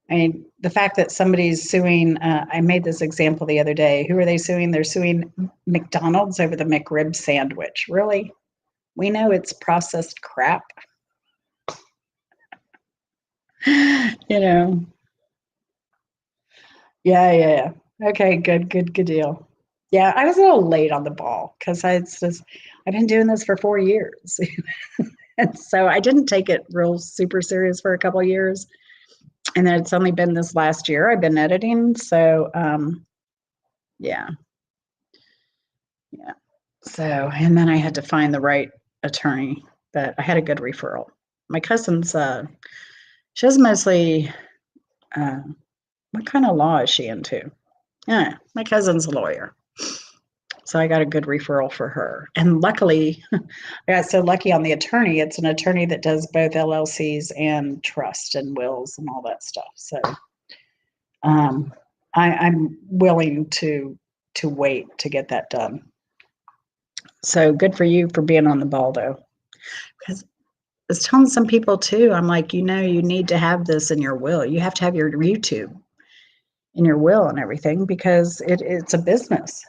I mean, the fact that somebody's suing, I made this example the other day. Who are they suing? They're suing McDonald's over the McRib sandwich. Really? We know it's processed crap. You know? Yeah. Okay, good deal. Yeah, I was a little late on the ball because I've been doing this for 4 years. And so I didn't take it real super serious for a couple of years. And then it's only been this last year I've been editing. So yeah. So, and then I had to find the right attorney, but I had a good referral. My cousin's she was mostly what kind of law is she into? Yeah, my cousin's a lawyer. So I got a good referral for her. And luckily, I got so lucky on the attorney. It's an attorney that does both LLCs and trust and wills and all that stuff. So I'm willing to wait to get that done. So good for you for being on the ball, though. Because I was telling some people too, I'm like, you need to have this in your will. You have to have your YouTube in your will and everything because it's a business,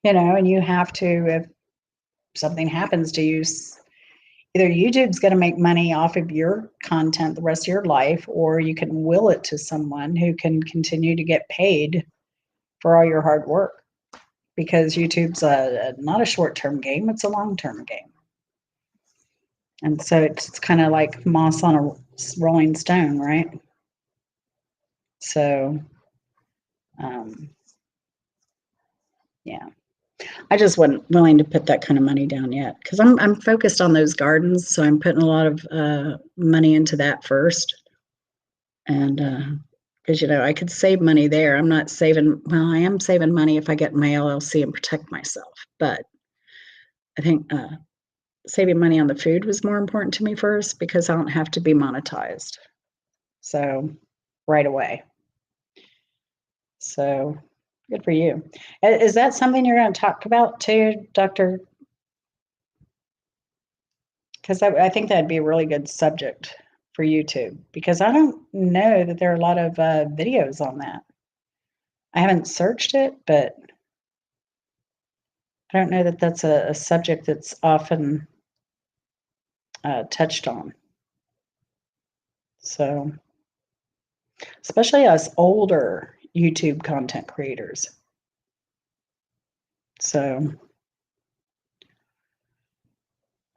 and you have to, if something happens to you, either YouTube's going to make money off of your content the rest of your life, or you can will it to someone who can continue to get paid for all your hard work, because YouTube's not a short-term game, it's a long-term game. And so it's kind of like moss on a rolling stone, right? So, yeah, I just wasn't willing to put that kind of money down yet because I'm focused on those gardens, so I'm putting a lot of money into that first, and because I could save money there. I'm not saving. Well, I am saving money if I get my LLC and protect myself, but I think saving money on the food was more important to me first because I don't have to be monetized. So right away. So good for you. Is that something you're going to talk about too, Dr.? Because I think that'd be a really good subject for YouTube, because I don't know that there are a lot of videos on that. I haven't searched it, but I don't know that that's a subject that's often touched on. So, especially us older YouTube content creators. So,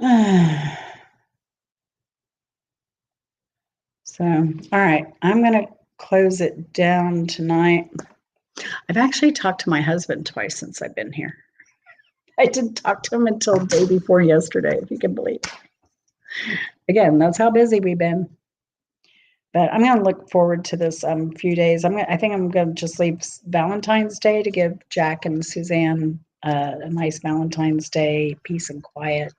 all right, I'm going to close it down tonight. I've actually talked to my husband twice since I've been here. I didn't talk to him until the day before yesterday, if you can believe it. Again, that's how busy we've been. But I'm going to look forward to this few days. I think I'm going to just leave Valentine's Day to give Jack and Suzanne a nice Valentine's Day, peace and quiet.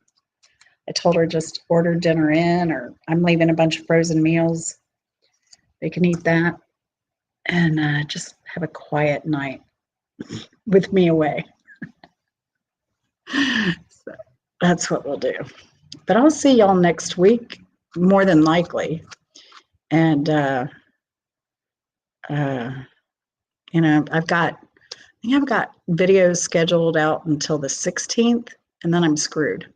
I told her just order dinner in, or I'm leaving a bunch of frozen meals. They can eat that and just have a quiet night with me away. So that's what we'll do. But I'll see y'all next week, more than likely. And I've got videos scheduled out until the 16th, and then I'm screwed.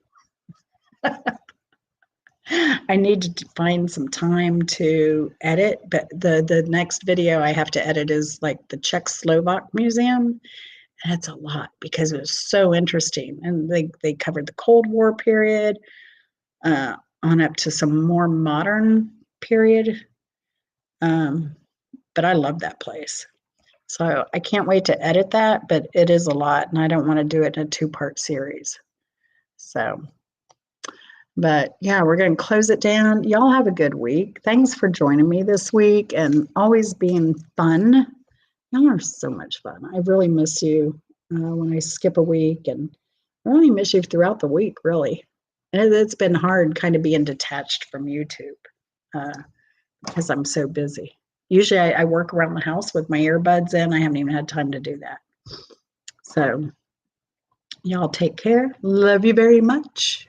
I need to find some time to edit, but the next video I have to edit is like the Czechoslovak Museum, and it's a lot because it was so interesting, and they covered the Cold War period on up to some more modern period. But I love that place. So I can't wait to edit that, but it is a lot, and I don't want to do it in a 2-part series. So, but yeah, we're going to close it down. Y'all have a good week. Thanks for joining me this week and always being fun. Y'all are so much fun. I really miss you when I skip a week, and I really miss you throughout the week, really. And it's been hard kind of being detached from YouTube. because I'm so busy. Usually I work around the house with my earbuds in. I haven't even had time to do that. So y'all take care. Love you very much.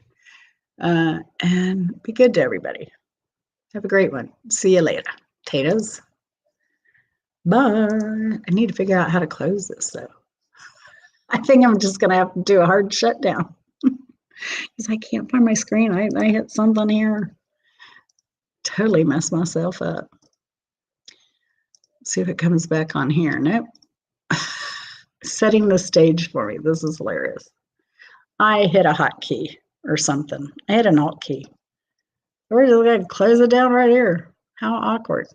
And be good to everybody. Have a great one. See you later. Potatoes. Bye. I need to figure out how to close this though. I think I'm just going to have to do a hard shutdown because I can't find my screen. I hit something here. Totally messed myself up. See if it comes back on here. Nope. Setting the stage for me. This is hilarious. I hit a hotkey or something. I hit an alt key. We're just going to close it down right here. How awkward.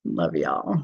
Love y'all.